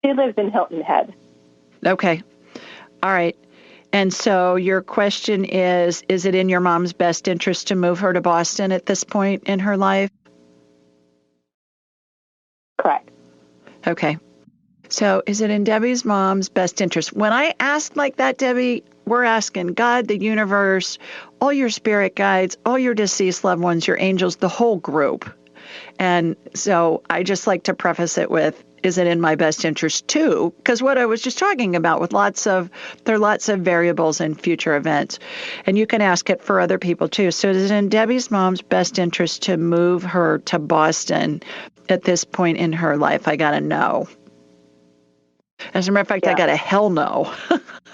She lives in Hilton Head. Okay. All right. And so your question is it in your mom's best interest to move her to Boston at this point in her life? Correct. Okay. So is it in Debbie's mom's best interest? When I ask like that, Debbie, we're asking God, the universe, all your spirit guides, all your deceased loved ones, your angels, the whole group. And so I just like to preface it with, is it in my best interest too? Because what I was just talking about with there are lots of variables in future events. And you can ask it for other people too. So is it in Debbie's mom's best interest to move her to Boston at this point in her life? I got to know. As a matter of fact, I got a hell no.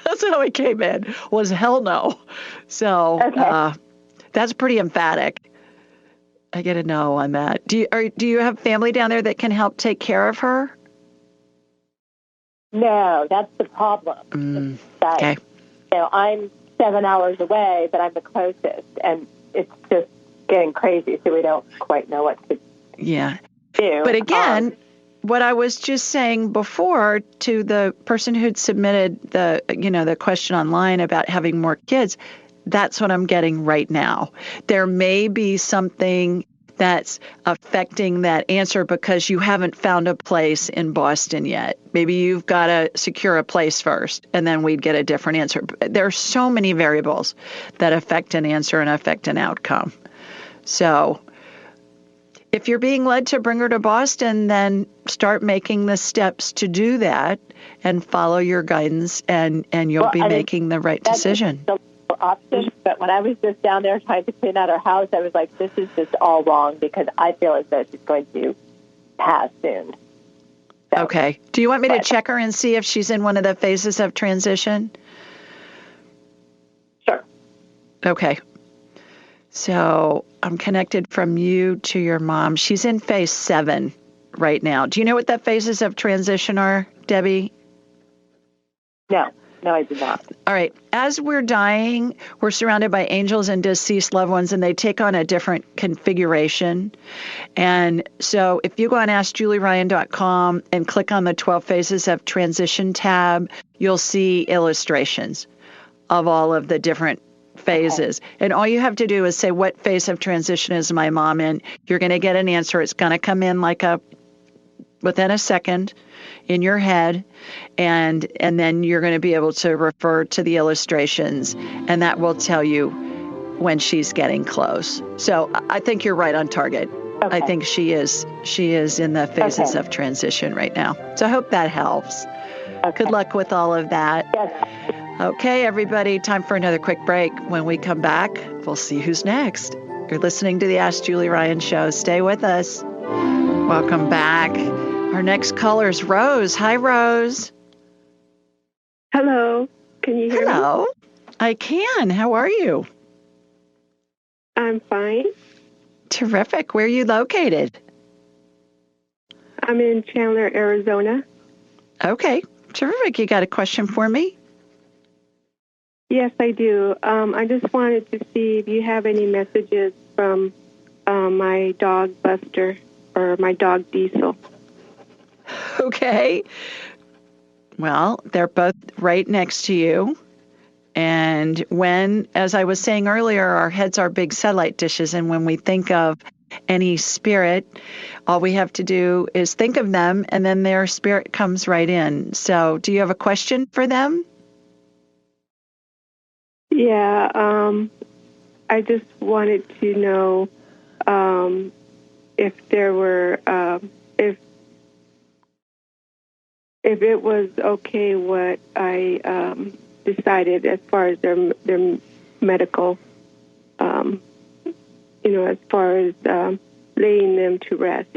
That's how it came in, was hell no. So that's pretty emphatic. I get a no on that. Do you have family down there that can help take care of her? No, that's the problem. Okay. I'm 7 hours away, but I'm the closest, and it's just getting crazy, so we don't quite know what to do. But again, what I was just saying before to the person who'd submitted the question online about having more kids, that's what I'm getting right now. There may be something that's affecting that answer because you haven't found a place in Boston yet. Maybe you've got to secure a place first, and then we'd get a different answer. There are so many variables that affect an answer and affect an outcome. So if you're being led to bring her to Boston, then start making the steps to do that and follow your guidance, and you'll be making the right decision. Option, but when I was just down there trying to clean out her house, I was like, this is just all wrong because I feel as though she's going to pass soon. So, okay. Do you want me to check her and see if she's in one of the phases of transition? Sure. Okay. So I'm connected from you to your mom. She's in phase 7 right now. Do you know what that phases of transition are, Debbie? No, I did not. All right. As we're dying, we're surrounded by angels and deceased loved ones, and they take on a different configuration. And so if you go on AskJulieRyan.com and click on the 12 Phases of Transition tab, you'll see illustrations of all of the different phases. Okay. And all you have to do is say, what phase of transition is my mom in? You're going to get an answer. It's going to come in within a second in your head, and then you're going to be able to refer to the illustrations, and that will tell you when she's getting close. So I think you're right on target. Okay. I think she is in the phases of transition right now. So I hope that helps. Okay. Good luck with all of that. Yes. Okay, everybody, time for another quick break. When we come back, we'll see who's next. You're listening to the Ask Julie Ryan Show. Stay with us. Welcome back. Our next caller is Rose. Hi, Rose. Hello. Can you hear me? Hello. I can. How are you? I'm fine. Terrific. Where are you located? I'm in Chandler, Arizona. Okay. Terrific. You got a question for me? Yes, I do. I just wanted to see if you have any messages from my dog, Buster, or my dog, Diesel. Okay. Well, they're both right next to you. And as I was saying earlier, our heads are big satellite dishes. And when we think of any spirit, all we have to do is think of them, and then their spirit comes right in. So do you have a question for them? Yeah. I just wanted to know if there were, if it was okay what I decided as far as their medical, as far as laying them to rest.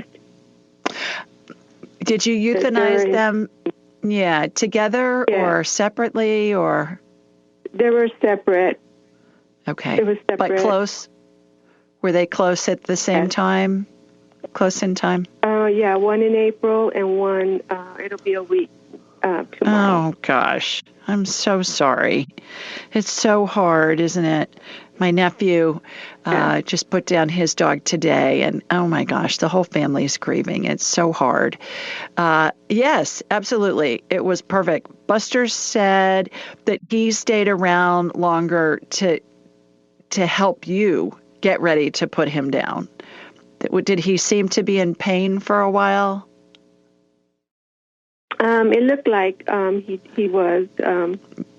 Did you euthanize them? Yeah, together or separately or? They were separate. Okay. It was separate. But close? Were they close at the same time? Close in time? Yeah, one in April and one, it'll be a week tomorrow. Oh, gosh. I'm so sorry. It's so hard, isn't it? My nephew just put down his dog today, and oh, my gosh, the whole family is grieving. It's so hard. Yes, absolutely. It was perfect. Buster said that he stayed around longer to help you get ready to put him down. Did he seem to be in pain for a while? It looked like he was.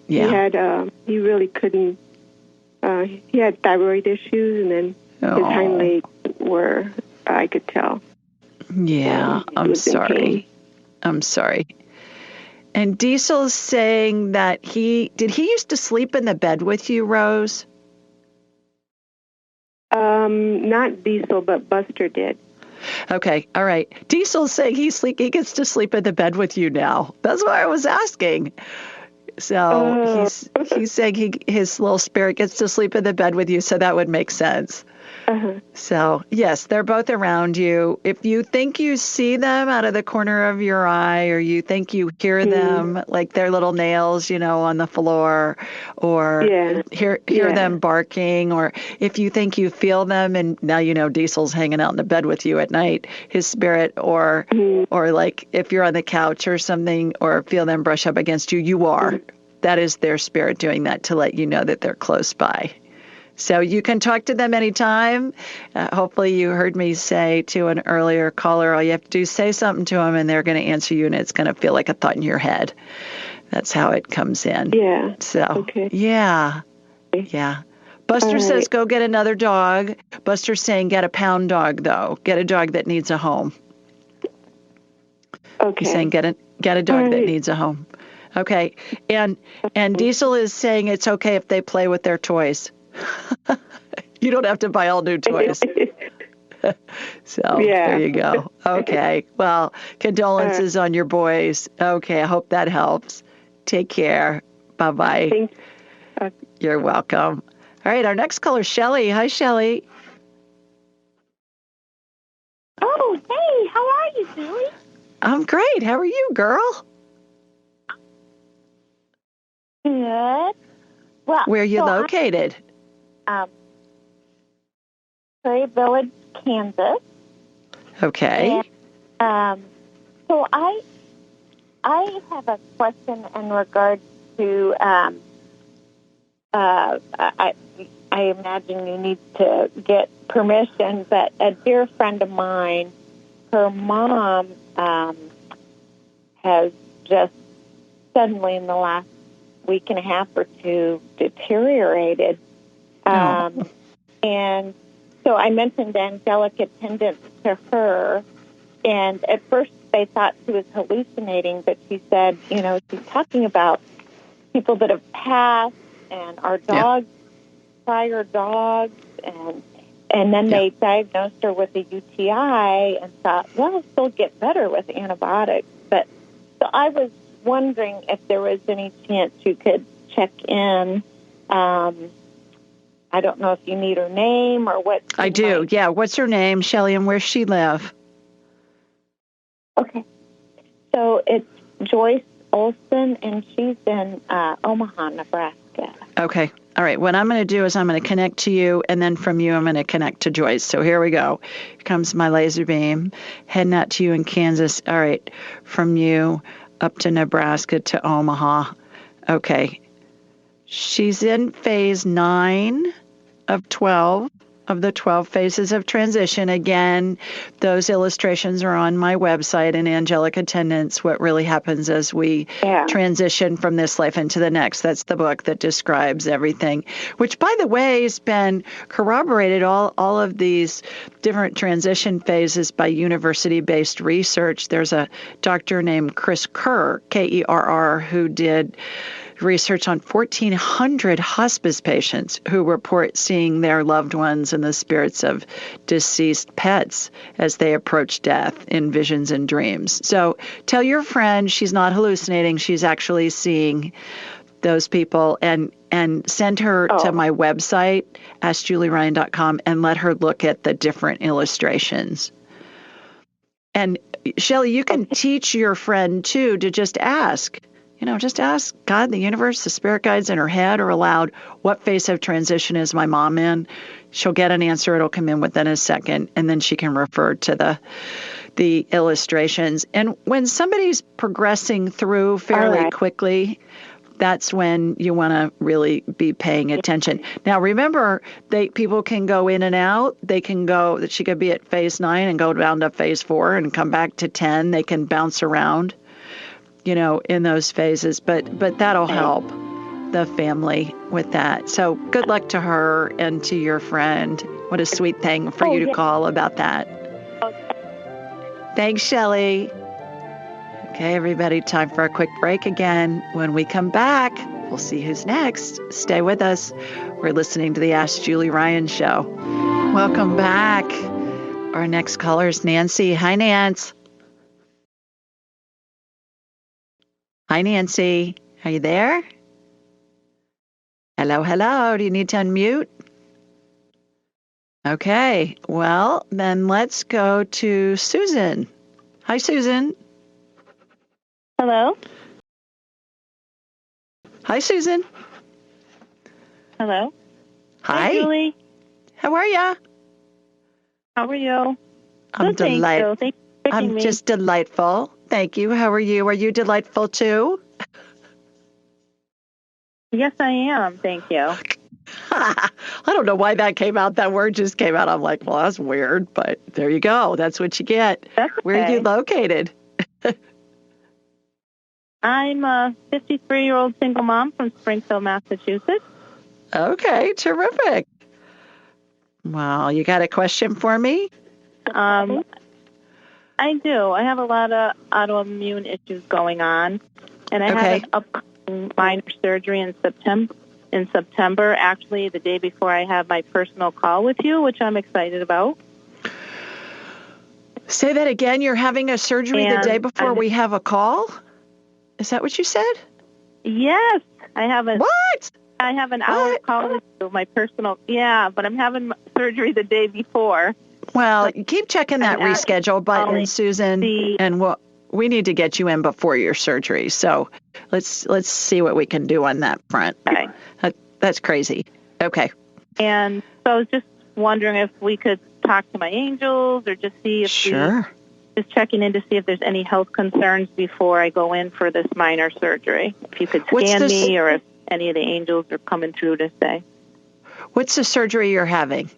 He really couldn't. He had thyroid issues, and then his hind legs were. I could tell. Yeah, I'm sorry. I'm sorry. And Diesel's saying that did he used to sleep in the bed with you, Rose? Not Diesel, but Buster did. Okay, all right. Diesel's saying he gets to sleep in the bed with you now. That's why I was asking. So he's saying his little spirit gets to sleep in the bed with you, so that would make sense. Uh-huh. So, yes, they're both around you. If you think you see them out of the corner of your eye, or you think you hear them, like their little nails, on the floor, or hear them barking, or if you think you feel them, and now Diesel's hanging out in the bed with you at night, his spirit, or like if you're on the couch or something, or feel them brush up against you, you are. That is their spirit doing that to let you know that they're close by. So you can talk to them anytime. Hopefully you heard me say to an earlier caller, all you have to do is say something to them and they're going to answer you, and it's going to feel like a thought in your head. That's how it comes in. Yeah. So, yeah. Buster says go get another dog. Buster's saying get a pound dog, though. Get a dog that needs a home. Okay. He's saying get a dog that needs a home. Okay. And Diesel is saying it's okay if they play with their toys. You don't have to buy all new toys. So there you go. Okay. Well, condolences on your boys. Okay. I hope that helps. Take care. Bye-bye. Thanks. You're welcome. All right, our next caller, Shelly. Hi, Shelly. Oh, hey, how are you, Julie? I'm great. How are you, girl? Good. Well, where are you located? Prairie Village, Kansas. Okay. And, so I have a question in regards to I imagine you need to get permission, but a dear friend of mine, her mom has just suddenly in the last week and a half or two deteriorated. And so I mentioned angelic attendance to her, and at first they thought she was hallucinating, but she said, she's talking about people that have passed and our dogs, prior dogs, and then they diagnosed her with a UTI and thought, well, she'll get better with antibiotics. But so I was wondering if there was any chance you could check in. I don't know if you need her name or what. I do. Yeah. What's her name, Shelly, and where does she live? Okay. So it's Joyce Olson, and she's in Omaha, Nebraska. Okay. All right. What I'm going to do is I'm going to connect to you, and then from you, I'm going to connect to Joyce. So here we go. Here comes my laser beam, heading out to you in Kansas. All right. From you up to Nebraska to Omaha. Okay. She's in phase 9 of 12 of the 12 phases of transition. Again, those illustrations are on my website in Angelic Attendance, What Really Happens as We Transition from This Life into the Next. That's the book that describes everything, which, by the way, has been corroborated, all of these different transition phases by university-based research. There's a doctor named Chris Kerr, Kerr, who did research on 1,400 hospice patients who report seeing their loved ones and the spirits of deceased pets as they approach death in visions and dreams. So tell your friend she's not hallucinating. She's actually seeing those people, and send her to my website, AskJulieRyan.com, and let her look at the different illustrations. And Shelley, you can teach your friend too to just ask. Just ask God, the universe, the spirit guides in her head or aloud, what phase of transition is my mom in? She'll get an answer. It'll come in within a second, and then she can refer to the illustrations. And when somebody's progressing through fairly quickly, that's when you want to really be paying attention. Now, remember, people can go in and out. She could be at phase 9 and go down to phase 4 and come back to 10. They can bounce around, in those phases, but that'll help the family with that. So good luck to her and to your friend. What a sweet thing for you to call about that. Thanks, Shelley. Okay, everybody, time for a quick break again. When we come back, we'll see who's next. Stay with us. We're listening to the Ask Julie Ryan Show. Welcome back. Our next caller is Nancy. Hi, Nance. Hi, Nancy. Are you there? Hello, hello. Do you need to unmute? Okay. Well, then let's go to Susan. Hi, Susan. Hello. Hi, Susan. Hello. Hi. Hey, Julie. How are you? How are you? I'm delightful. Thank you for I'm just delightful. Thank you. How are you? Are you delightful too? Yes, I am. Thank you. I don't know why that came out. That word just came out. I'm like, well, that's weird, but there you go. That's what you get. That's okay. Where are you located? I'm a 53-year-old single mom from Springfield, Massachusetts. Okay, terrific. Well, you got a question for me? I do. I have a lot of autoimmune issues going on, and I have an upcoming minor surgery in September, actually the day before I have my personal call with you, which I'm excited about. Say that again. You're having a surgery the day before we have a call? Is that what you said? Yes. I have What? I have an hour call with you, my personal. Yeah, but I'm having surgery the day before. Well, keep checking that reschedule button, Susan, and we need to get you in before your surgery. So let's see what we can do on that front. Okay. That's crazy. Okay. And so I was just wondering if we could talk to my angels or just see if just checking in to see if there's any health concerns before I go in for this minor surgery. If you could scan me or if any of the angels are coming through to say. What's the surgery you're having?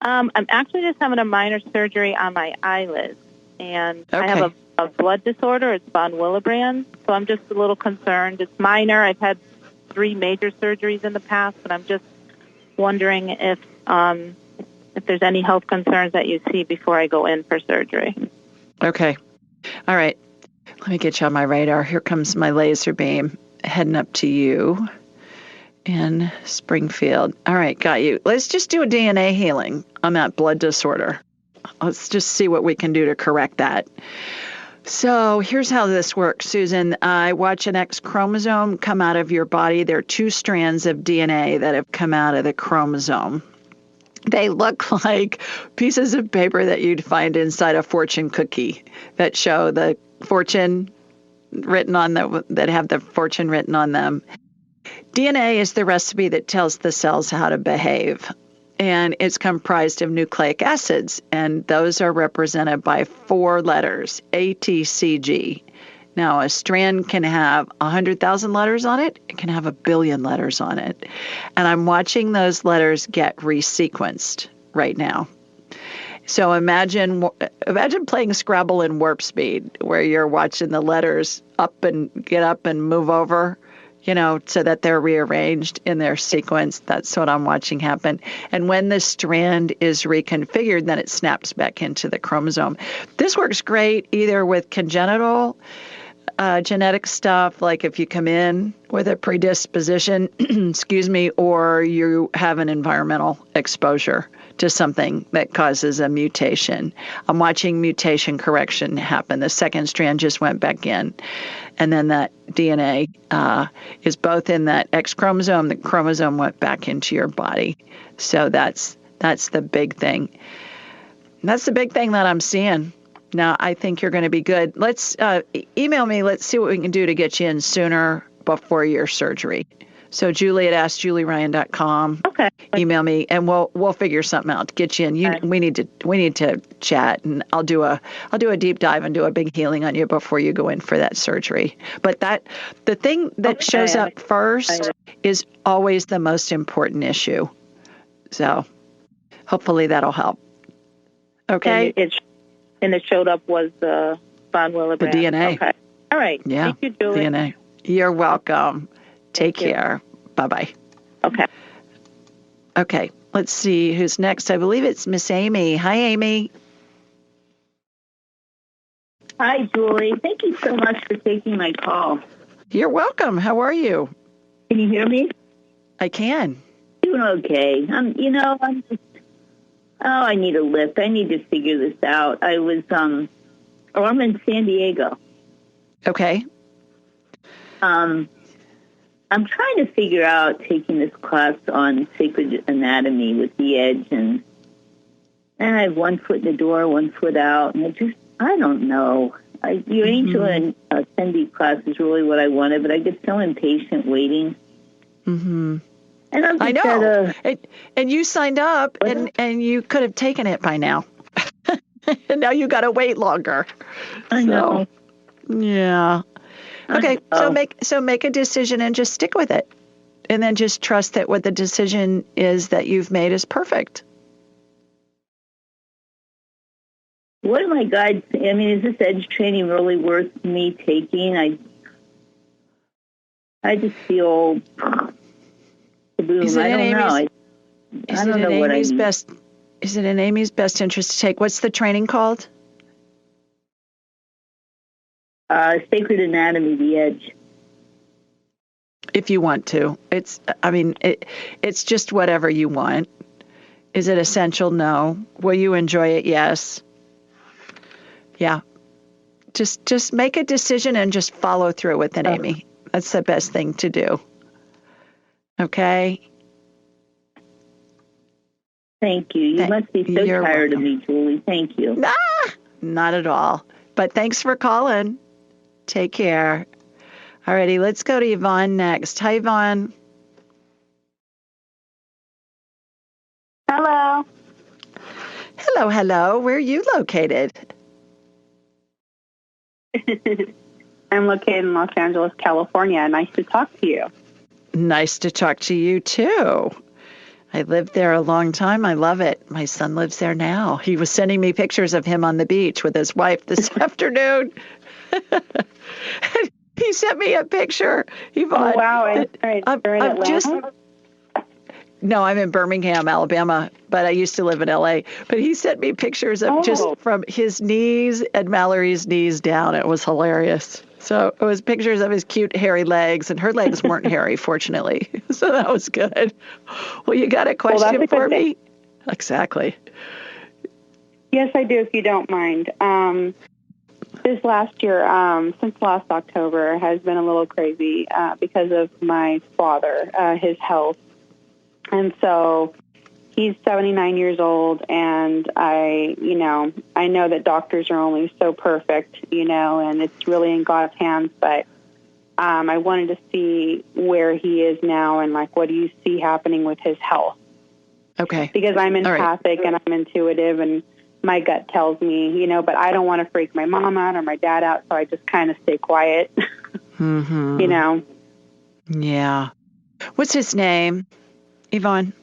I'm actually just having a minor surgery on my eyelids. And I have a blood disorder. It's von Willebrand. So I'm just a little concerned. It's minor. I've had 3 major surgeries in the past, but I'm just wondering if there's any health concerns that you see before I go in for surgery. Okay. All right. Let me get you on my radar. Here comes my laser beam heading up to you in Springfield. All right, got you. Let's just do a DNA healing on that blood disorder. Let's just see what we can do to correct that. So here's how this works, Susan. I watch an X chromosome come out of your body. There are 2 strands of DNA that have come out of the chromosome. They look like pieces of paper that you'd find inside a fortune cookie that show the fortune written on them, that have the fortune written on them. DNA is the recipe that tells the cells how to behave. And it's comprised of nucleic acids, and those are represented by 4 letters, A, T, C, G. Now, a strand can have 100,000 letters on it. It can have 1 billion letters on it. And I'm watching those letters get resequenced right now. So imagine playing Scrabble in warp speed, where you're watching the letters get up and move over, so that they're rearranged in their sequence. That's what I'm watching happen. And when the strand is reconfigured, then it snaps back into the chromosome. This works great either with congenital genetic stuff, like if you come in with a predisposition, or you have an environmental exposure to something that causes a mutation. I'm watching mutation correction happen. The second strand just went back in. And then that DNA is both in that X chromosome. The chromosome went back into your body. So that's the big thing. That's the big thing that I'm seeing. Now, I think you're going to be good. Let's email me. Let's see what we can do to get you in sooner before your surgery. So Julie at AskJulieRyan.com. Okay. Email me, and we'll figure something out to get you in. We need to chat, and I'll do a deep dive and do a big healing on you before you go in for that surgery. But the thing that shows up first is always the most important issue. So hopefully that'll help. Okay. And it showed up was the von Willebrand. The DNA. Okay. All right. Yeah. Thank you, Julie. DNA. You're welcome. Take care. Bye-bye. Okay. Okay. Let's see who's next. I believe it's Miss Amy. Hi, Amy. Hi, Julie. Thank you so much for taking my call. You're welcome. How are you? Can you hear me? I can. Doing okay. I need a lift. I need to figure this out. I'm in San Diego. Okay. I'm trying to figure out taking this class on sacred anatomy with the edge, and I have 1 foot in the door, 1 foot out, and I don't know. Your angel and attendee class is really what I wanted, but I get so impatient waiting. Mm-hmm. And I know. And you signed up, and you could have taken it by now. And now you got to wait longer. I know. Yeah. Okay. So make a decision and just stick with it, and then just trust that what the decision is that you've made is perfect. What am I guides? I mean, is this edge training really worth me taking? I just feel. Is it in Amy's best interest to take? What's the training called? Sacred Anatomy, the Edge. If you want to. It's just whatever you want. Is it essential? No. Will you enjoy it? Yes. Yeah. Just make a decision and just follow through with it, Amy. That's the best thing to do. Okay? Thank you. You must be so tired welcome. of me, Julie. Thank you. Nah, not at all. But thanks for calling. Take care. All righty, let's go to Yvonne next. Hi, Yvonne. Hello. Hello, hello. Where are you located? I'm located in Los Angeles, California. Nice to talk to you. Nice to talk to you, too. I lived there a long time. I love it. My son lives there now. He was sending me pictures of him on the beach with his wife this afternoon. He sent me a picture, Yvonne. Oh, wow. No, I'm in Birmingham, Alabama, but I used to live in L.A. But he sent me pictures of just from his knees and Mallory's knees down. It was hilarious. So it was pictures of his cute, hairy legs, and her legs weren't hairy, fortunately. So that was good. Well, you got a question for me? Exactly. Yes, I do, if you don't mind. This last year, since last October, has been a little crazy because of my father, his health. And so he's 79 years old, and I know that doctors are only so perfect, and it's really in God's hands, but I wanted to see where he is now and, what do you see happening with his health? Okay. Because I'm empathic and I'm intuitive, and my gut tells me, but I don't want to freak my mom out or my dad out, so I just kind of stay quiet, Yeah. What's his name, Yvonne?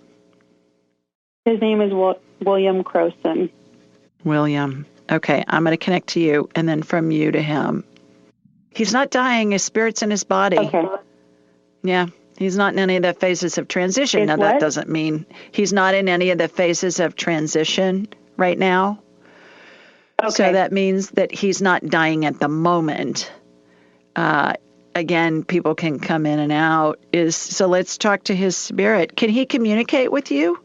His name is William Croson. William. Okay, I'm going to connect to you, and then from you to him. He's not dying. His spirit's in his body. Okay. Yeah, he's not in any of the phases of transition. Now, that doesn't mean he's not in any of the phases of transition right now. Okay. So that means that he's not dying at the moment. Again, people can come in and out. So let's talk to his spirit. Can he communicate with you?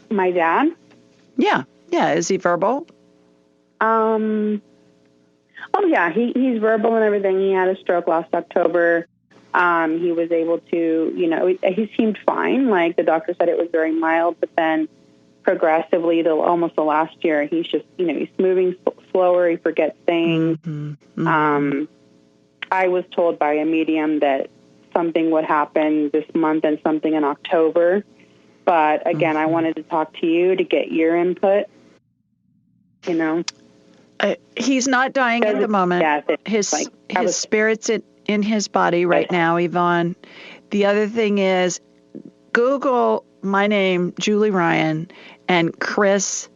My dad? Yeah. Is he verbal? Oh yeah, he's verbal and everything. He had a stroke last October. He was able to, he seemed fine. Like the doctor said, it was very mild, but then progressively, almost the last year, he's just, he's moving slower. He forgets things. I was told by a medium that something would happen this month and something in October. But again, I wanted to talk to you to get your input. He's not dying at the moment. His spirit's in his body right now, Yvonne. The other thing is, Google my name, Julie Ryan, and Chris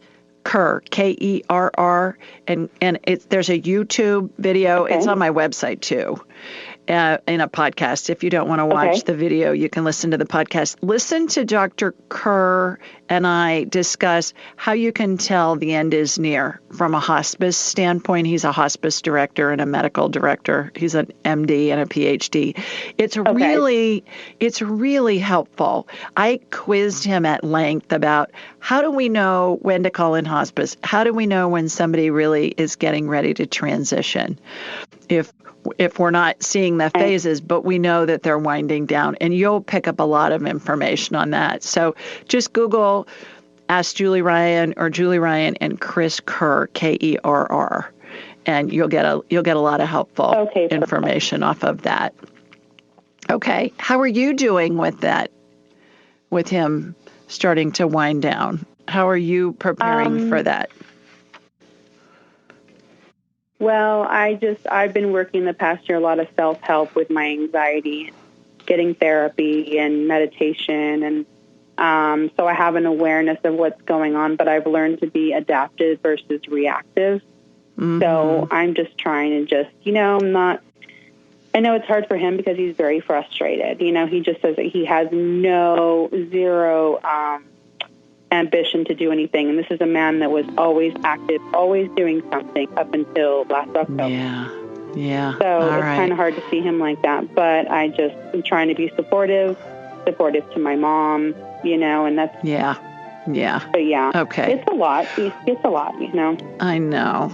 Kerr, Kerr, and there's a YouTube video. Okay. It's on my website too. In a podcast. If you don't want to watch the video, you can listen to the podcast. Listen to Dr. Kerr and I discuss how you can tell the end is near from a hospice standpoint. He's a hospice director and a medical director. He's an MD and a PhD. It's really helpful. I quizzed him at length about how do we know when to call in hospice? How do we know when somebody really is getting ready to transition? If we're not seeing the phases, but we know that they're winding down, and you'll pick up a lot of information on that. So just Google Ask Julie Ryan or Julie Ryan and Chris Kerr, Kerr, and you'll get a lot of helpful information off of that. Okay. How are you doing with that, with him starting to wind down? How are you preparing for that? Well, I've been working the past year a lot of self-help with my anxiety, getting therapy and meditation. And so I have an awareness of what's going on, but I've learned to be adaptive versus reactive. So I'm just trying to I know it's hard for him because he's very frustrated. He just says that he has zero ambition to do anything. And this is a man that was always active, always doing something up until last October. Yeah. So it's kind of hard to see him like that. But I'm trying to be supportive to my mom, and that's... Yeah. But yeah. Okay. It's a lot. I know.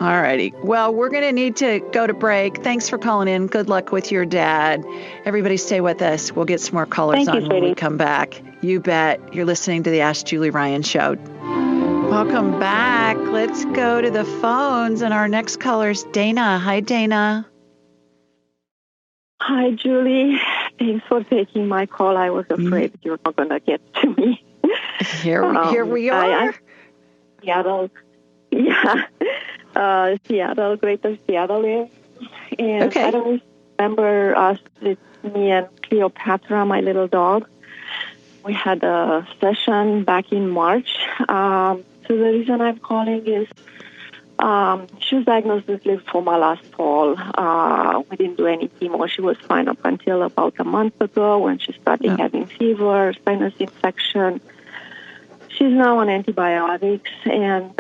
All righty. Well, we're going to need to go to break. Thanks for calling in. Good luck with your dad. Everybody stay with us. We'll get some more callers on when we come back. You bet. You're listening to the Ask Julie Ryan Show. Welcome back. Let's go to the phones. And our next caller is Dana. Hi, Dana. Hi, Julie. Thanks for taking my call. I was afraid you're not going to get to me. Here we are. Seattle. Yeah. Seattle, Greater Seattle area. And I don't remember us, it's me and Cleopatra, my little dog. We had a session back in March. So the reason I'm calling is she was diagnosed with lymphoma last fall. We didn't do any chemo. She was fine up until about a month ago when she started having fever, sinus infection. She's now on antibiotics, and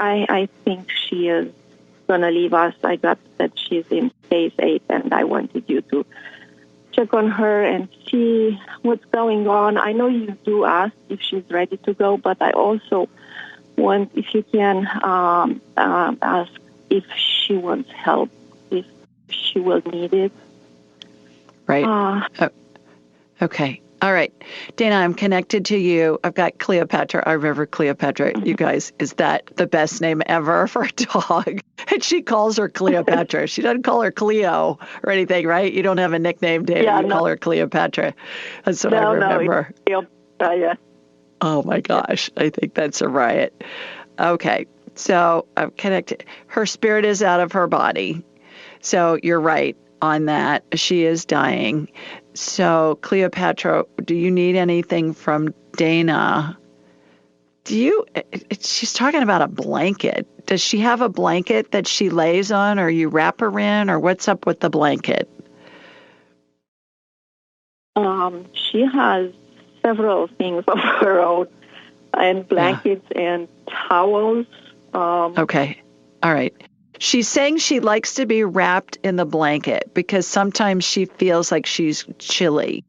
I think she is going to leave us. I got that she's in phase 8, and I wanted you to check on her and see what's going on. I know you do ask if she's ready to go, but I also want, if you can, ask if she wants help, if she will need it. Right. Okay. All right. Dana, I'm connected to you. I've got Cleopatra. I remember Cleopatra. You guys, is that the best name ever for a dog? And she calls her Cleopatra. She doesn't call her Cleo or anything, right? You don't have a nickname, Dana. Yeah, you call her Cleopatra. That's what I remember. No, yeah. Oh, my gosh. I think that's a riot. Okay. So I'm connected. Her spirit is out of her body. So you're right on that. She is dying. So, Cleopatra, do you need anything from Dana? She's talking about a blanket. Does she have a blanket that she lays on, or you wrap her in, or what's up with the blanket? She has several things of her own, and blankets and towels. Okay. All right. She's saying she likes to be wrapped in the blanket because sometimes she feels like she's chilly.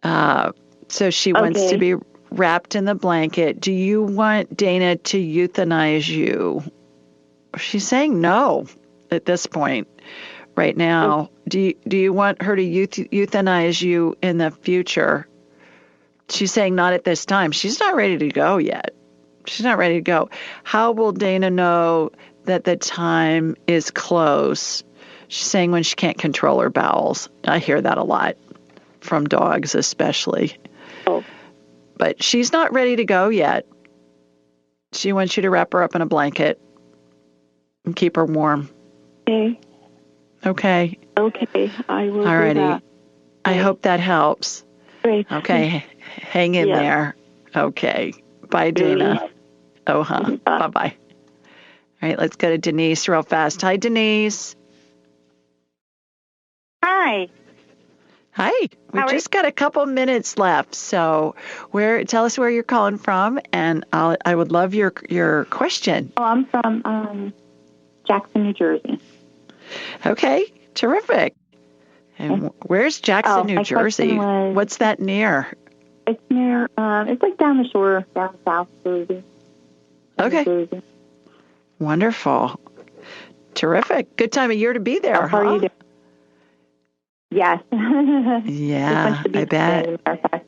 So she wants to be wrapped in the blanket. Do you want Dana to euthanize you? She's saying no at this point right now. Do you want her to euthanize you in the future? She's saying not at this time. She's not ready to go yet. She's not ready to go. How will Dana know that the time is close? She's saying when she can't control her bowels. I hear that a lot from dogs especially. But she's not ready to go yet. She wants you to wrap her up in a blanket and keep her warm. Okay. Okay. I will Alrighty. do that. I hope that helps. Great. Okay. Hang in there. Okay. Bye, Dana. Bye-bye. All right, let's go to Denise real fast. Hi, Denise. Hi. We just got a couple minutes left. So tell us where you're calling from, and I would love your question. Oh, I'm from Jackson, New Jersey. Okay, terrific. And where's Jackson, New Jersey? What's that near? It's near, it's like down the shore, down South Jersey. Okay. Jersey. Wonderful. Terrific. Good time of year to be there, How are you doing? Yes. Yeah, I bet.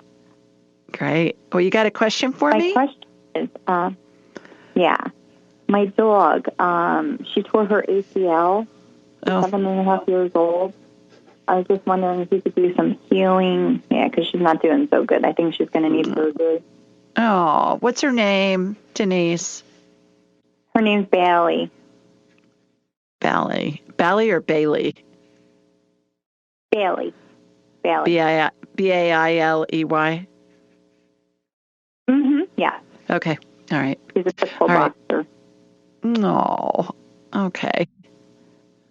Great. Well, you got a question for me? My question is, my dog, she tore her ACL, 7.5 years old. I was just wondering if you could do some healing. Yeah, because she's not doing so good. I think she's going to need surgery. Oh, what's her name, Denise? Her name's Bailey. Bailey or Bailey? Bailey. Bailey. Mm-hmm. Yeah. Okay. All right. She's a football boxer. Oh. Okay.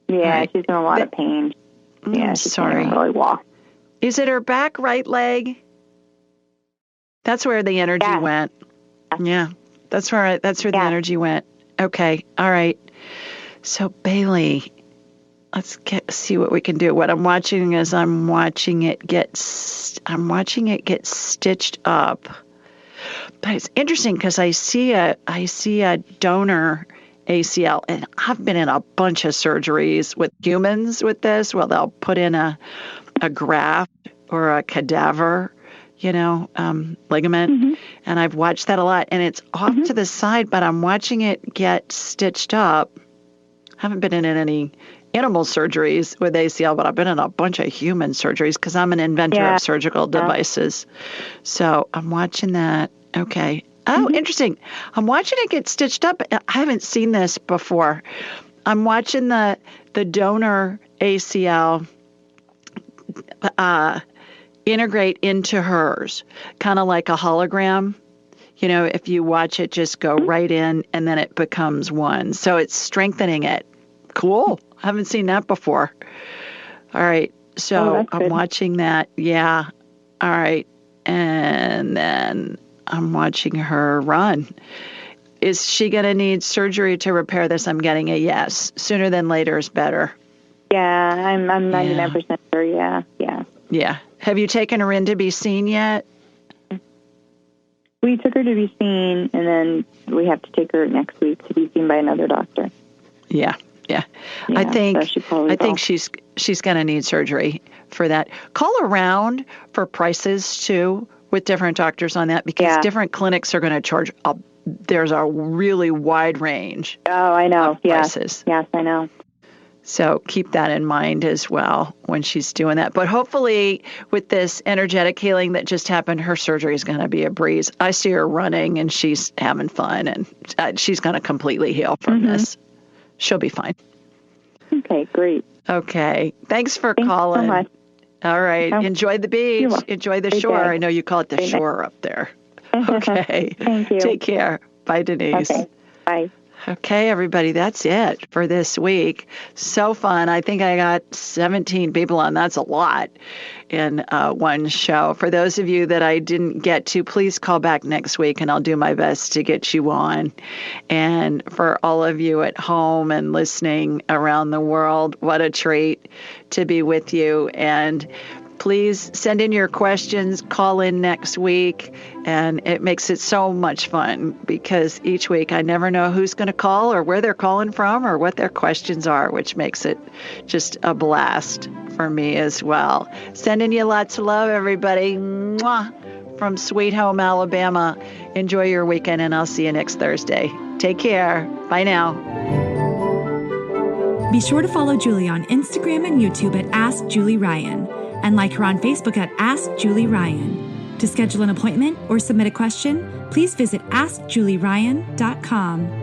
Yeah, she's in a lot of pain. Yeah, she's sorry. Can't really walk. Is it her back right leg? That's where the energy went. Yeah. That's where the energy went. Okay. All right. So Bailey, let's see what we can do. What I'm watching is I'm watching it get stitched up. But it's interesting because I see a donor ACL. And I've been in a bunch of surgeries with humans with this. Well, they'll put in a graft or a cadaver, ligament. And I've watched that a lot. And it's off to the side, but I'm watching it get stitched up. I haven't been in any animal surgeries with ACL, but I've been in a bunch of human surgeries because I'm an inventor of surgical devices. So I'm watching that. Okay. Oh, interesting. I'm watching it get stitched up. I haven't seen this before. I'm watching the donor ACL integrate into hers, kind of like a hologram. If you watch it just go right in and then it becomes one. So it's strengthening it. Cool. I haven't seen that before. All right. So I'm watching that. Yeah. All right. And then I'm watching her run. Is she going to need surgery to repair this? I'm getting a yes. Sooner than later is better. Yeah, I'm 99% sure. Yeah. Yeah. Have you taken her in to be seen yet? We took her to be seen, and then we have to take her next week to be seen by another doctor. Yeah. I think she's going to need surgery for that. Call around for prices too with different doctors on that because different clinics are going to charge. There's a really wide range. Oh, I know. Of prices. Yes, I know. So keep that in mind as well when she's doing that. But hopefully with this energetic healing that just happened, her surgery is going to be a breeze. I see her running and she's having fun and she's going to completely heal from this. She'll be fine. Okay, great. Okay. Thanks for calling. So much. All right. Enjoy the beach. Enjoy the shore. I know you call it the shore up there. Okay. Thank you. Take care. Bye, Denise. Okay. Bye. Okay, everybody, that's it for this week. So fun. I think I got 17 people on. That's a lot in one show. For those of you that I didn't get to, please call back next week and I'll do my best to get you on. And for all of you at home and listening around the world, what a treat to be with you. And please send in your questions, call in next week, and it makes it so much fun because each week I never know who's going to call or where they're calling from or what their questions are, which makes it just a blast for me as well. Sending you lots of love, everybody. Mwah! From Sweet Home, Alabama. Enjoy your weekend, and I'll see you next Thursday. Take care. Bye now. Be sure to follow Julie on Instagram and YouTube at Ask Julie Ryan. And like her on Facebook at Ask Julie Ryan. To schedule an appointment or submit a question, please visit AskJulieRyan.com.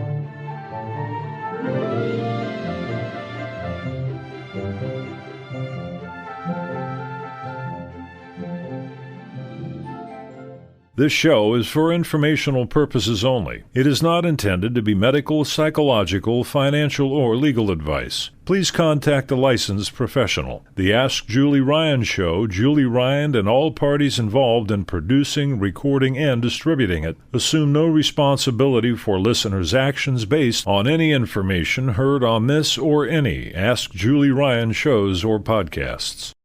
This show is for informational purposes only. It is not intended to be medical, psychological, financial, or legal advice. Please contact a licensed professional. The Ask Julie Ryan Show, Julie Ryan and all parties involved in producing, recording, and distributing it assume no responsibility for listeners' actions based on any information heard on this or any Ask Julie Ryan shows or podcasts.